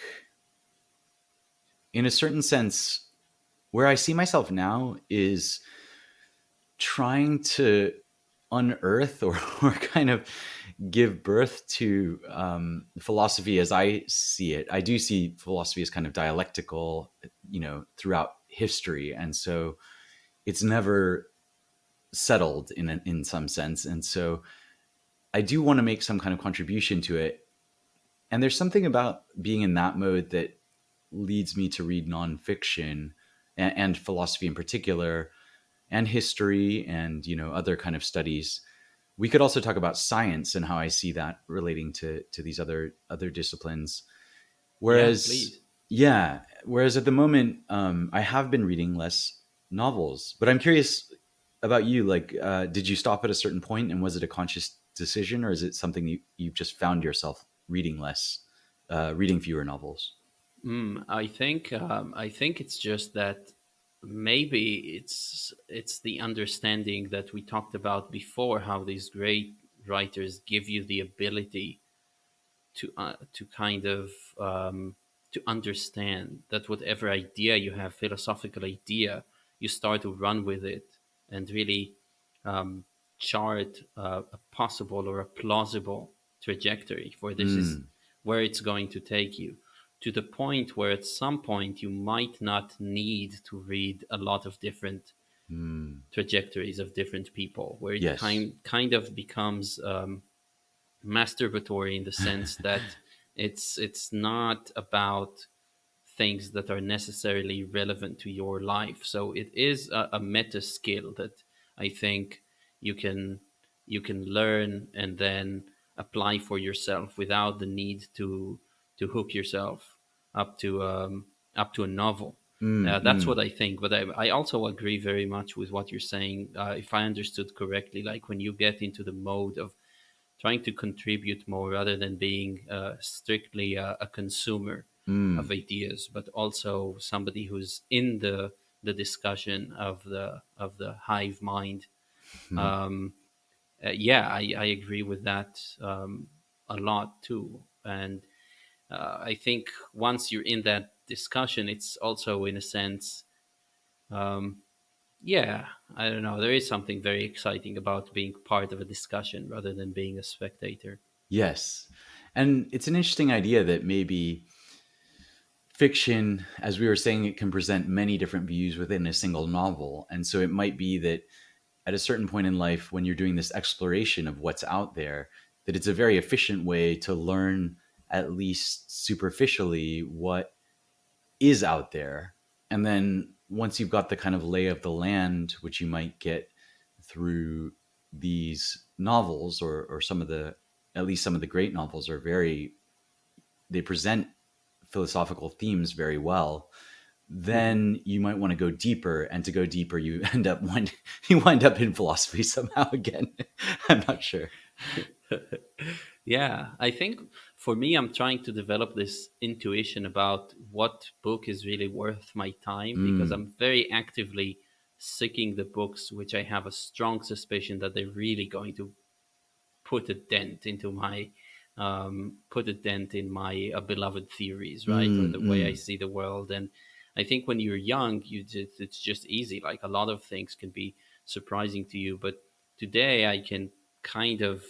in a certain sense, where I see myself now is trying to unearth or kind of give birth to philosophy as I see it. I do see philosophy as kind of dialectical, throughout history, and so it's never settled in some sense. And so I do want to make some kind of contribution to it. And there's something about being in that mode that leads me to read nonfiction and philosophy in particular, and history, and other kind of studies. We could also talk about science and how I see that relating to these other disciplines. Yeah, Whereas, please. whereas at the moment, I have been reading less novels. But I'm curious about you. Like, did you stop at a certain point, and was it a conscious decision, or is it something you've just found yourself reading less, reading fewer novels? I think it's just that maybe it's the understanding that we talked about before, how these great writers give you the ability to kind of to understand that whatever idea you have, philosophical idea, you start to run with it and really um, chart a possible or a plausible trajectory for this is Mm, where it's going to take you, to the point where at some point you might not need to read a lot of different mm, trajectories of different people, where it yes. kind of becomes masturbatory in the sense that it's not about things that are necessarily relevant to your life. So it is a meta skill that I think you can you can learn and then apply for yourself without the need to hook yourself up to up to a novel. Mm, That's what mm, I think, but I also agree very much with what you're saying. If I understood correctly, like when you get into the mode of trying to contribute more rather than being strictly a consumer of mm, ideas, but also somebody who's in the discussion of the hive mind. mm. Um, yeah, I agree with that a lot too, and I think once you're in that discussion, it's also in a sense, yeah, I don't know. There is something very exciting about being part of a discussion rather than being a spectator. Yes. And it's an interesting idea that maybe fiction, as we were saying, it can present many different views within a single novel. And so it might be that at a certain point in life, when you're doing this exploration of what's out there, that it's a very efficient way to learn, at least superficially, what is out there. And then once you've got the kind of lay of the land, which you might get through these novels, or some of the, at least some of the great novels are very, they present philosophical themes very well, Hmm. then you might want to go deeper, and to go deeper you end up you wind up in philosophy somehow again. I'm not sure. Yeah, I think for me, I'm trying to develop this intuition about what book is really worth my time because Mm, I'm very actively seeking the books which I have a strong suspicion that they're really going to put a dent into my put a dent in my beloved theories, right, or mm, the way I mm, see the world. And I think when you're young, it's just easy. Like a lot of things can be surprising to you, but today I can kind of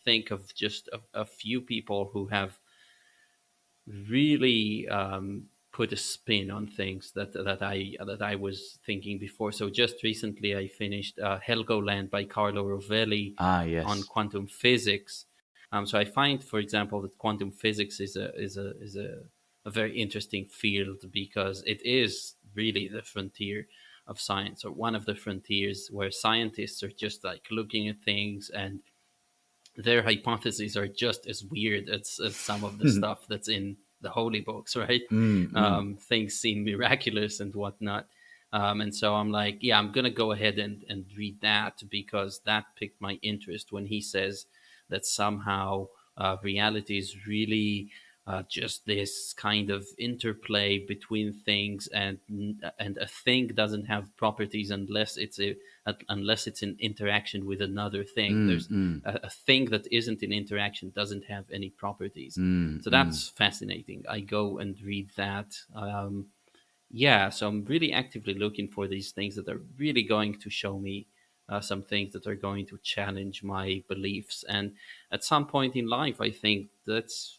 think of just a few people who have really put a spin on things that I was thinking before. So just recently, I finished Helgoland by Carlo Rovelli ah, on yes. quantum physics. So I find, for example, that quantum physics is a very interesting field because it is really the frontier of science, or one of the frontiers where scientists are just like looking at things, and their hypotheses are just as weird as some of the mm, stuff that's in the holy books, right? mm, Things seem miraculous and whatnot. And so I'm like, yeah, I'm going to go ahead and read that because that piqued my interest when he says that somehow reality is really just this kind of interplay between things, and a thing doesn't have properties unless it's in interaction with another thing. mm, There's mm, a thing that isn't in interaction doesn't have any properties. mm, So mm, that's fascinating. I go and read that. Yeah, so I'm really actively looking for these things that are really going to show me some things that are going to challenge my beliefs. And at some point in life, I think that's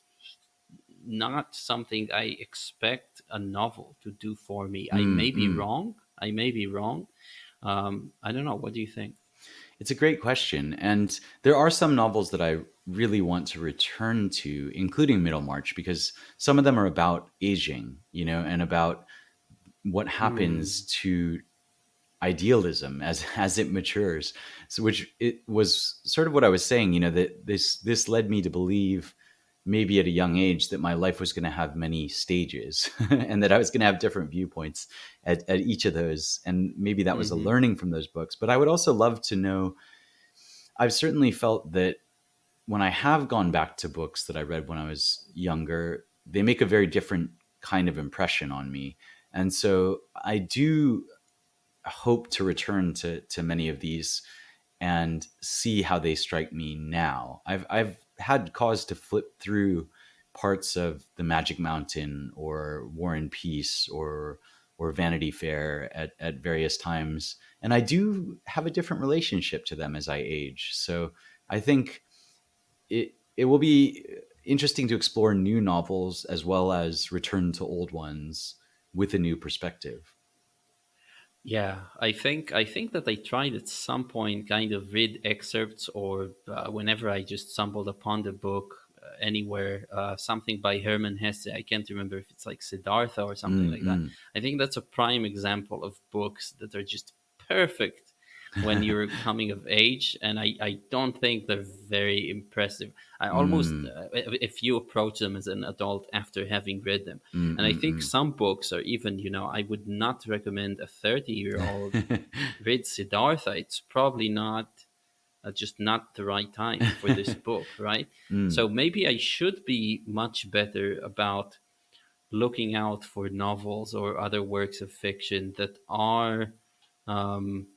not something I expect a novel to do for me. I mm, may be mm. wrong. I may be wrong. I don't know. What do you think? It's a great question. And there are some novels that I really want to return to, including Middlemarch, because some of them are about aging, and about what happens Hmm. to idealism as it matures. So, which it was sort of what I was saying, that this led me to believe, maybe at a young age, that my life was going to have many stages and that I was going to have different viewpoints at each of those. And maybe that was a Hmm. learning from those books. But I would also love to know, I've certainly felt that when I have gone back to books that I read when I was younger, they make a very different kind of impression on me. And so I do hope to return to many of these and see how they strike me now. I've had cause to flip through parts of The Magic Mountain or War and Peace or Vanity Fair at various times, and I do have a different relationship to them as I age. So I think it will be interesting to explore new novels as well as return to old ones with a new perspective. Yeah, I think that I tried at some point kind of read excerpts, or whenever I just stumbled upon the book anywhere, something by Hermann Hesse. I can't remember if it's like Siddhartha or something Mm, like that. mm. I think that's a prime example of books that are just perfect when you're coming of age, and I don't think they're very impressive. I almost, Mm. if you approach them as an adult after having read them. Mm, And I think mm, some books are even, I would not recommend a 30-year-old mm. read Siddhartha. It's probably not just not the right time for this book, right? Mm, So maybe I should be much better about looking out for novels or other works of fiction that are, um,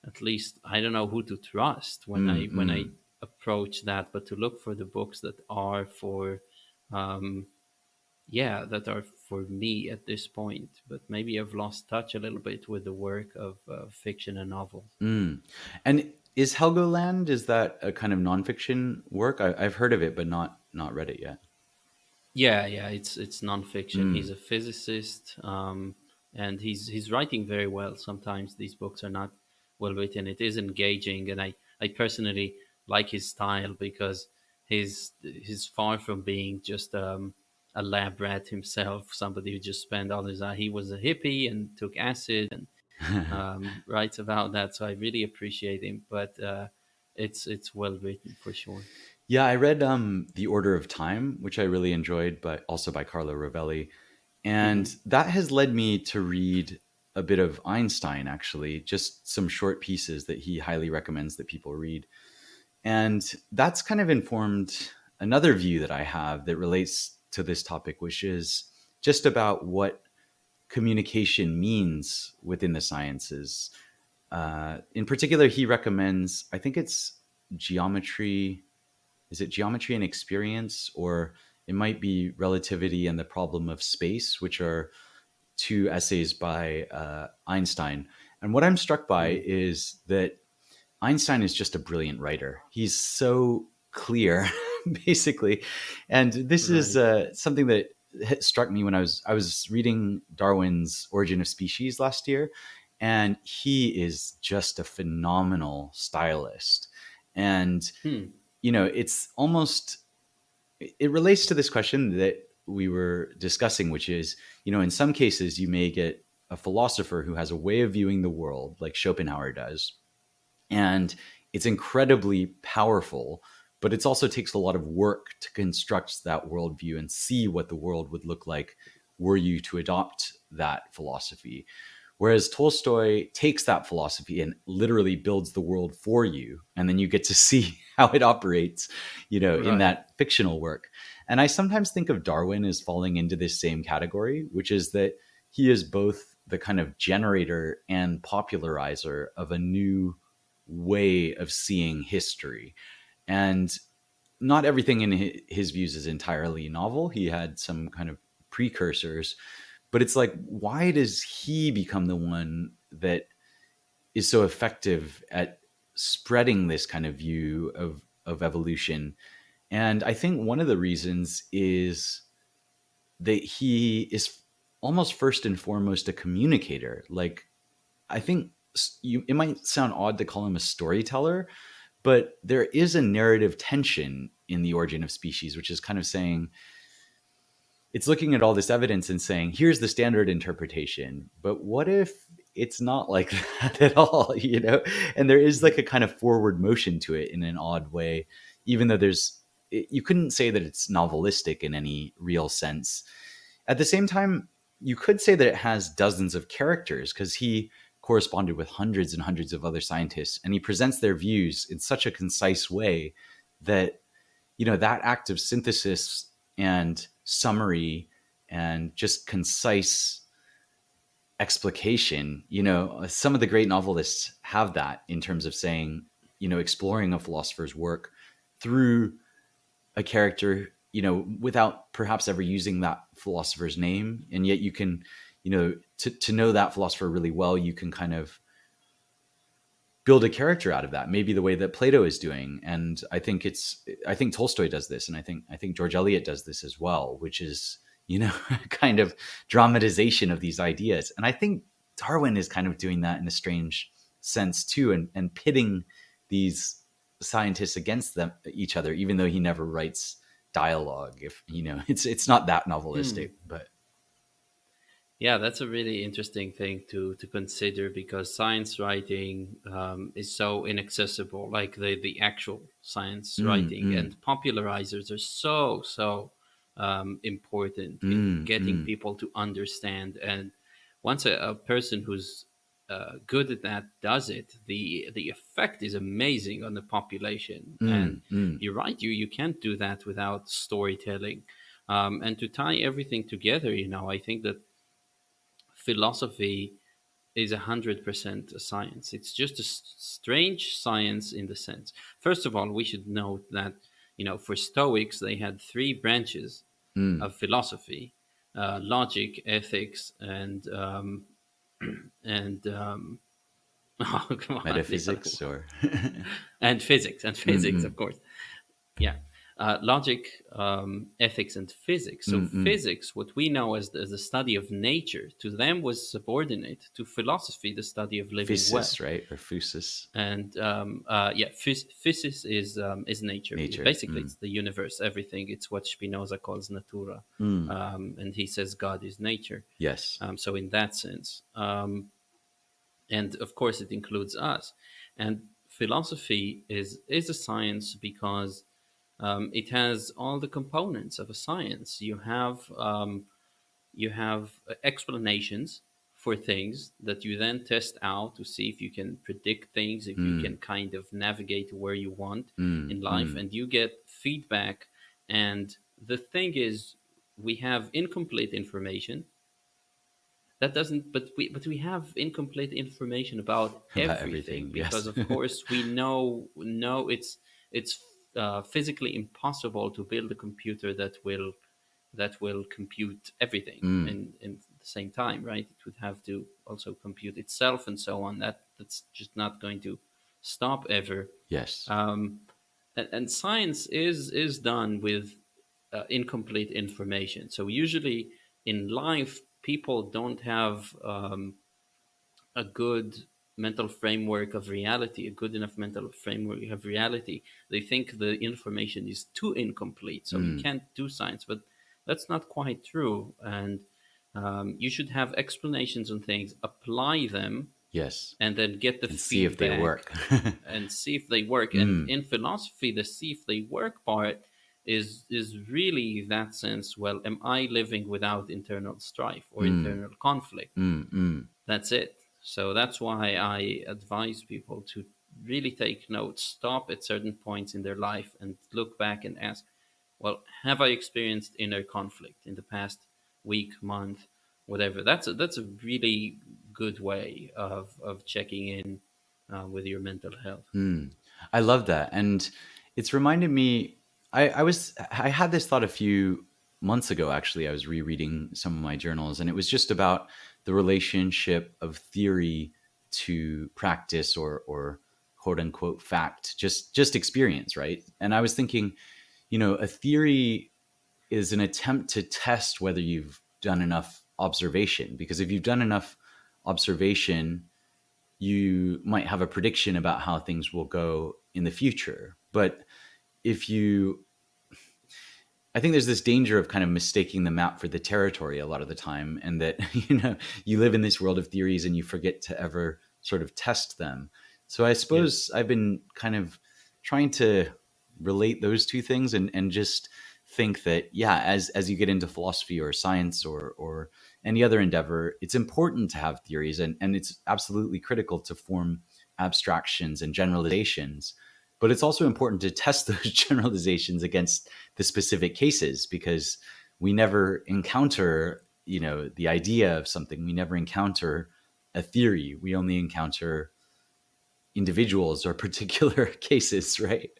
at least I don't know who to trust mm, when I mm. approach that, but to look for the books that are for um, yeah, that are for me at this point. But maybe I've lost touch a little bit with the work of fiction and novels. Mm. And Is Helgoland, is that a kind of nonfiction work? I've heard of it, but not read it yet. Yeah, yeah, it's nonfiction. He's Mm. a physicist, and he's writing very well. Sometimes these books are not well written. It is engaging, and I personally like his style because he's far from being just a lab rat himself. Somebody who just spent all his life. He was a hippie and took acid and writes about that. So I really appreciate him, but it's well written for sure. Yeah, I read The Order of Time, which I really enjoyed, but also by Carlo Rovelli. Hmm. And that has led me to read a bit of Einstein, actually, just some short pieces that he highly recommends that people read. And that's kind of informed another view that I have that relates to this topic, which is just about what communication means within the sciences. In particular, he recommends, I think it's geometry. Is it geometry and experience? Or it might be relativity and the problem of space, which are two essays by Einstein. And what I'm struck by Mm, is that Einstein is just a brilliant writer. He's so clear, basically. And this is right. something that struck me when I was reading Darwin's Origin of Species last year, and he is just a phenomenal stylist. And Hmm. it's almost, it relates to this question that we were discussing, which is, in some cases you may get a philosopher who has a way of viewing the world like Schopenhauer does, and it's incredibly powerful, but it also takes a lot of work to construct that worldview and see what the world would look like were you to adopt that philosophy. Whereas Tolstoy takes that philosophy and literally builds the world for you, and then you get to see how it operates, in Right. that fictional work. And I sometimes think of Darwin as falling into this same category, which is that he is both the kind of generator and popularizer of a new way of seeing history. And not everything in his views is entirely novel. He had some kind of precursors, but it's like, why does he become the one that is so effective at spreading this kind of view of evolution? And I think one of the reasons is that he is almost first and foremost a communicator. Like, I think it might sound odd to call him a storyteller, but there is a narrative tension in The Origin of Species, which is kind of saying, it's looking at all this evidence and saying, here's the standard interpretation. But what if it's not like that at all? And there is Mhm. like a kind of forward motion to it in an odd way, even though you couldn't say that it's novelistic in any real sense. At the same time, you could say that it has dozens of characters because he corresponded with hundreds and hundreds of other scientists, and he presents their views in such a concise way that, that act of synthesis and summary and just concise explication, some of the great novelists have that in terms of saying, exploring a philosopher's work through a character, without perhaps ever using that philosopher's name. And yet you can, to know that philosopher really well, you can kind of build a character out of that, maybe the way that Plato is doing. And I think Tolstoy does this, and I think George Eliot does this as well, which is, kind of dramatization of these ideas. And I think Darwin is kind of doing that in a strange sense too, and pitting these scientists against each other, even though he never writes dialogue. If it's not that novelistic, Hmm. but Yeah, that's a really interesting thing to consider because science writing is so inaccessible, like the actual science mm, writing, mm, and popularizers are so important in mm, getting mm, people to understand. And once a person who's good at that does it, the effect is amazing on the population. And mm, mm, you're right, you can't do that without storytelling. And to tie everything together, I think that philosophy is 100% a science. It's just a strange science in the sense. First of all, we should note that for Stoics they had three branches mm, of philosophy: logic, ethics, and Oh, come on, the other Metaphysics, one. or And physics, mm-mm, of course. Yeah. Logic, ethics, and physics. So mm-mm. physics, what we know as the study of nature, to them was subordinate to philosophy, the study of living well. Physis, right, or physis, And yeah, physis is nature. nature. Basically, it's the universe, everything. It's what Spinoza calls natura, Mm. and he says God is nature. Yes. So in that sense, and of course, it includes us. And philosophy is a science because it has all the components of a science. You have explanations for things that you then test out to see if you can predict things, if you Mm, can kind of navigate where you want mm, in life, mm. and you get feedback. And the thing is, we have incomplete information. That doesn't, but we have incomplete information about About everything everything. because, Yes. of course, we know it's physically impossible to build a computer that will compute everything Mm. in the same time, right? It would have to also compute itself and so on. That's just not going to stop ever. Yes. Um, and science is done with incomplete information. So usually in life, people don't have a good mental framework of reality, a good enough mental framework of reality. They think the information is too incomplete, so you Mm. can't do science. But that's not quite true. And you should have explanations on things, apply them, Yes. and then get the And see if they feedback work. and see if they work. And Mm. in philosophy, the see if they work part is really that sense. Well, am I living without internal strife or Mm. internal conflict? Mm. Mm. That's it. So that's why I advise people to really take notes, stop at certain points in their life, and look back and ask, well, have I experienced inner conflict in the past week, month, whatever? That's a really good way of checking in with your mental health. Mm. I love that. And it's reminded me, I had this thought a few months ago, actually. I was rereading some of my journals, and it was just about the relationship of theory to practice, or quote unquote fact, just experience, right? And I was thinking, a theory is an attempt to test whether you've done enough observation, because if you've done enough observation, you might have a prediction about how things will go in the future. But if you, I think there's this danger of kind of mistaking the map for the territory a lot of the time, and that you live in this world of theories and you forget to ever sort of test them. So I Yeah. suppose I've been kind of trying to relate those two things, and just think that, yeah, as you get into philosophy or science, or any other endeavor, it's important to have theories, and it's absolutely critical to form abstractions and generalizations. But it's also important to test those generalizations against the specific cases, because we never encounter, the idea of something. We never encounter a theory. We only encounter individuals or particular cases, right?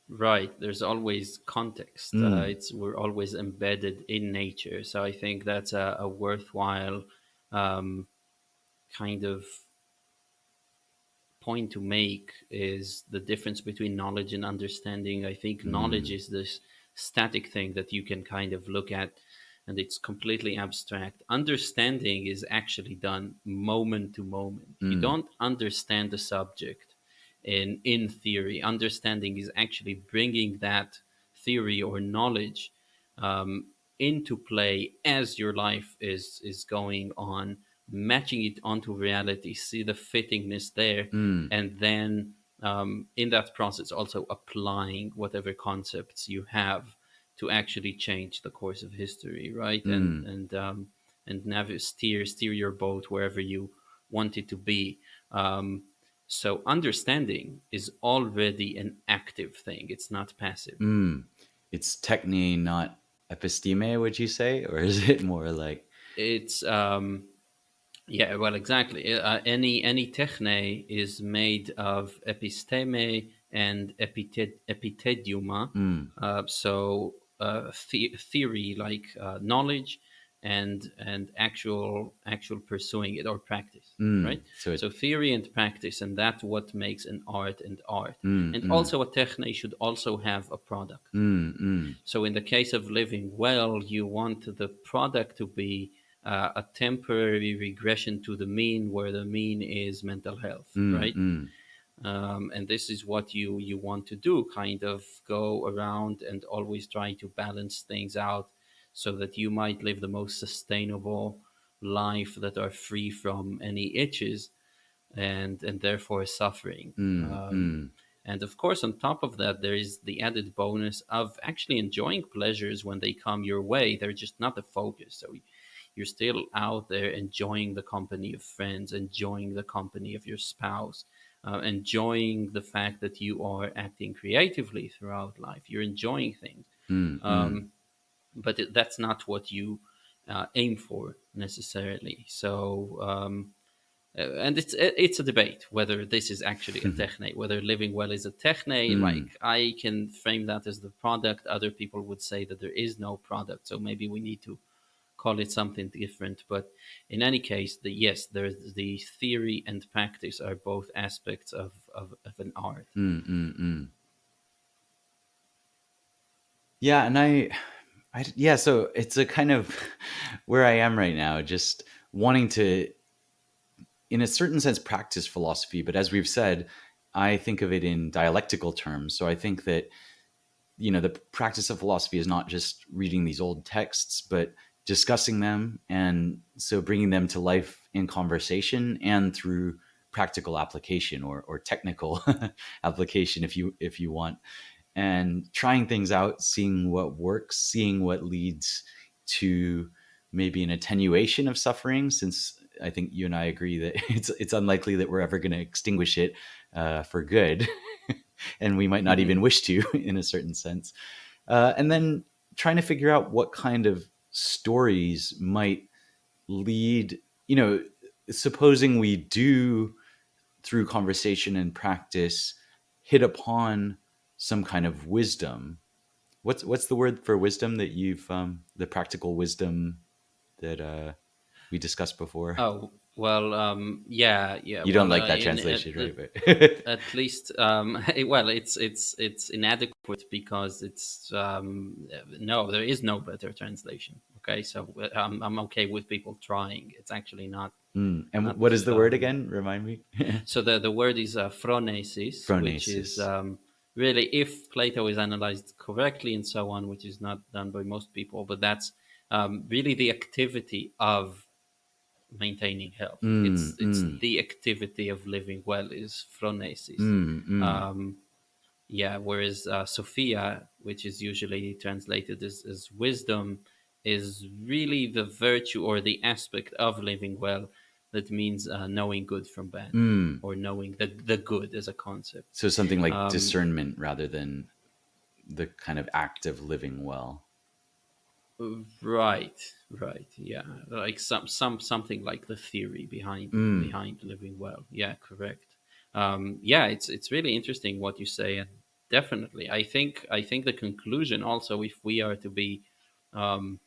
Right. There's always context. Mm, We're always embedded in nature. So I think that's a worthwhile um, kind of point to make is the difference between knowledge and understanding. I think knowledge mm, is this static thing that you can kind of look at and it's completely abstract. Understanding is actually done moment to moment. You mm, don't understand the subject in theory. Understanding is actually bringing that theory or knowledge um, into play as your life is going on, matching it onto reality, see the fittingness there, mm, and then in that process also applying whatever concepts you have to actually change the course of history, right? mm, And steer your boat wherever you want it to be. Um, so understanding is already an active thing; it's not passive. mm. It's techne, not episteme, would you say? Or is it more like, It's Yeah, well, exactly. Any techne is made of episteme and epitediuma. mm, Theory, like knowledge, and actual pursuing it or practice, right? So it, So theory and practice, and that's what makes an art and art. mm, And mm, also a techne should also have a product. mm, mm, So in the case of living well, you want the product to be a temporary regression to the mean, where the mean is mental health, mm, right? mm, And this is what you want to do, kind of go around and always try to balance things out so that you might live the most sustainable life that are free from any itches and therefore suffering. mm, mm, And of course, on top of that, there is the added bonus of actually enjoying pleasures when they come your way. They're just not the focus. So you're still out there enjoying the company of friends, enjoying the company of your spouse, enjoying the fact that you are acting creatively throughout life. You're enjoying things. mm, mm, But that's not what you aim for necessarily. So, and it's a debate whether this is actually a techne, whether living well is a techne. mm, Like I can frame that as the product. Other people would say that there is no product, so maybe we need to call it something different. But in any case, yes, there's the theory and practice are both aspects of an art. mm, mm, mm. Yeah, and yeah, so it's a kind of where I am right now, just wanting to, in a certain sense, practice philosophy. But as we've said, I think of it in dialectical terms. So I think that, the practice of philosophy is not just reading these old texts, but discussing them, and so bringing them to life in conversation and through practical application, or technical application, if you want, and trying things out, seeing what works, seeing what leads to maybe an attenuation of suffering, since I think you and I agree that it's unlikely that we're ever going to extinguish it for good, and we might not Mhm. even wish to in a certain sense. And then trying to figure out what kind of stories might lead, supposing we do, through conversation and practice, hit upon some kind of wisdom. What's the word for wisdom that you've the practical wisdom that we discussed before? Oh well, yeah, yeah. You don't Well, like that in translation, right? But at least well, it's inadequate because it's no, there is no better translation. Okay, so I'm okay with people trying. It's actually And not what is the word again? Remind me. so the word is phronesis, which is Phronesis. really, if Plato is analyzed correctly and so on, which is not done by most people, but that's really the activity of maintaining health. Mm, It's mm, the activity of living well is phronesis. mm, mm, Um, yeah, whereas Sophia, which is usually translated as wisdom, is really the virtue or the aspect of living well that means knowing good from bad, mm. or knowing the good as a concept. So something like Um, discernment rather than the kind of act of living well. right, right, yeah, like something like the theory Mm, behind living well. Yeah, correct. Yeah, it's really interesting what you say, and definitely, I think the conclusion also, if we are to be um,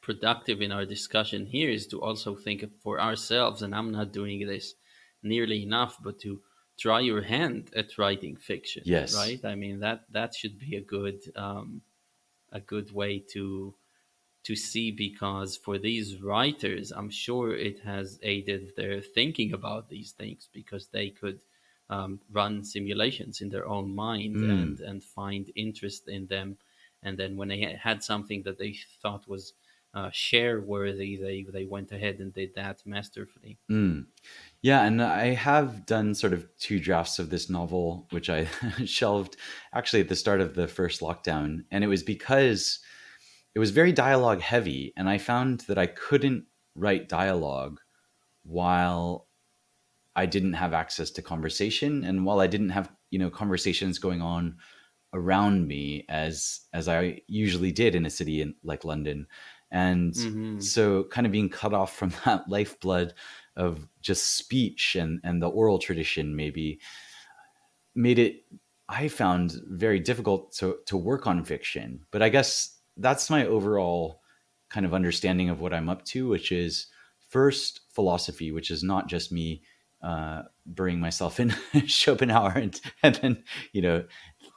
productive in our discussion here, is to also think for ourselves. And I'm not doing this nearly enough, but to try your hand at writing fiction. yes. Right? I mean, that should be a good way to see, because for these writers, I'm sure it has aided their thinking about these things, because they could run simulations in their own mind Mm, and find interest in them. And then when they had something that they thought was share worthy, they went ahead and did that masterfully. mm. Yeah, and I have done sort of two drafts of this novel, which I shelved actually at the start of the first lockdown. And it was because it was very dialogue heavy. And I found that I couldn't write dialogue while I didn't have access to conversation. And while I didn't have, conversations going on around me as I usually did in a city like London. And Hmm. so kind of being cut off from that lifeblood of just speech and the oral tradition maybe made it, I found, very difficult to work on fiction. But I guess that's my overall kind of understanding of what I'm up to, which is first philosophy, which is not just me burying myself in Schopenhauer and then,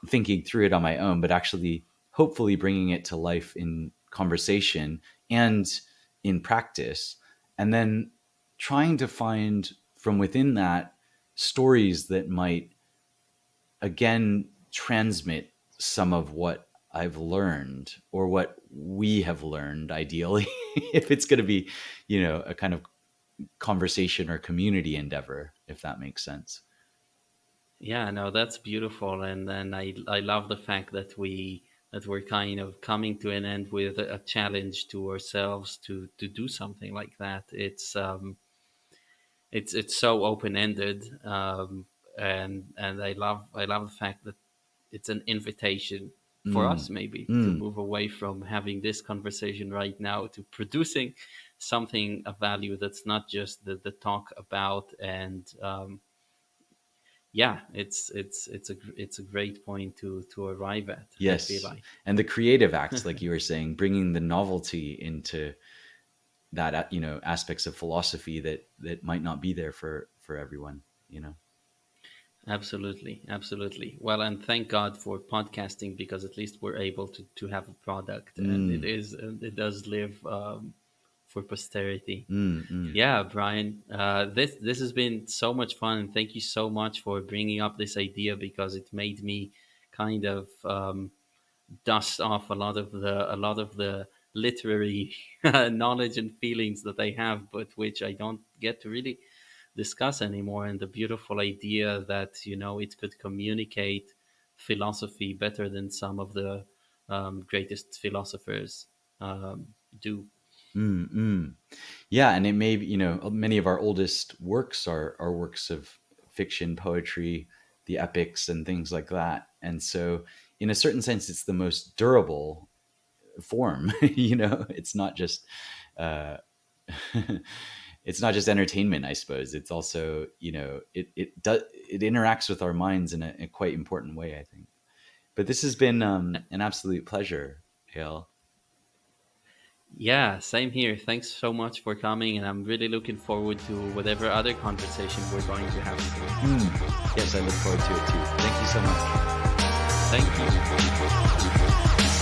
thinking through it on my own, but actually hopefully bringing it to life in conversation and in practice. And then trying to find from within that stories that might again transmit some of what I've learned or what we have learned, ideally, if it's going to be, a kind of conversation or community endeavor, if that makes sense. Yeah, no, that's beautiful, and then I love the fact that we're kind of coming to an end with a challenge to ourselves to do something like that. It's so open ended, and I love the fact that it's an invitation for Mm, us maybe to mm, move away from having this conversation right now to producing something of value that's not just the talk about. And yeah, it's a great point to arrive at, I feel yes. like. And the creative acts, like you were saying, bringing the novelty into that, aspects of philosophy that might not be there for everyone, Absolutely, absolutely. Well, and thank God for podcasting, because at least we're able to have a product, and Mm, it does live for posterity. mm, mm. Yeah, Brian, this has been so much fun, and thank you so much for bringing up this idea, because it made me kind of dust off a lot of the literary knowledge and feelings that I have, but which I don't get to really discuss anymore. And the beautiful idea that it could communicate philosophy better than some of the greatest philosophers um, do. Mm, mm. Yeah, and it may be, many of our oldest works are works of fiction, poetry, the epics, and things like that. And so, in a certain sense, it's the most durable form. It's not just uh, it's not just entertainment, I suppose. It's also, it interacts with our minds in a quite important way, I think. But this has been an absolute pleasure, Hale. Yeah, same here. Thanks so much for coming, and I'm really looking forward to whatever other conversation we're going to have today. Mm. Yes, I look forward to it too. Thank you so much. Thank you.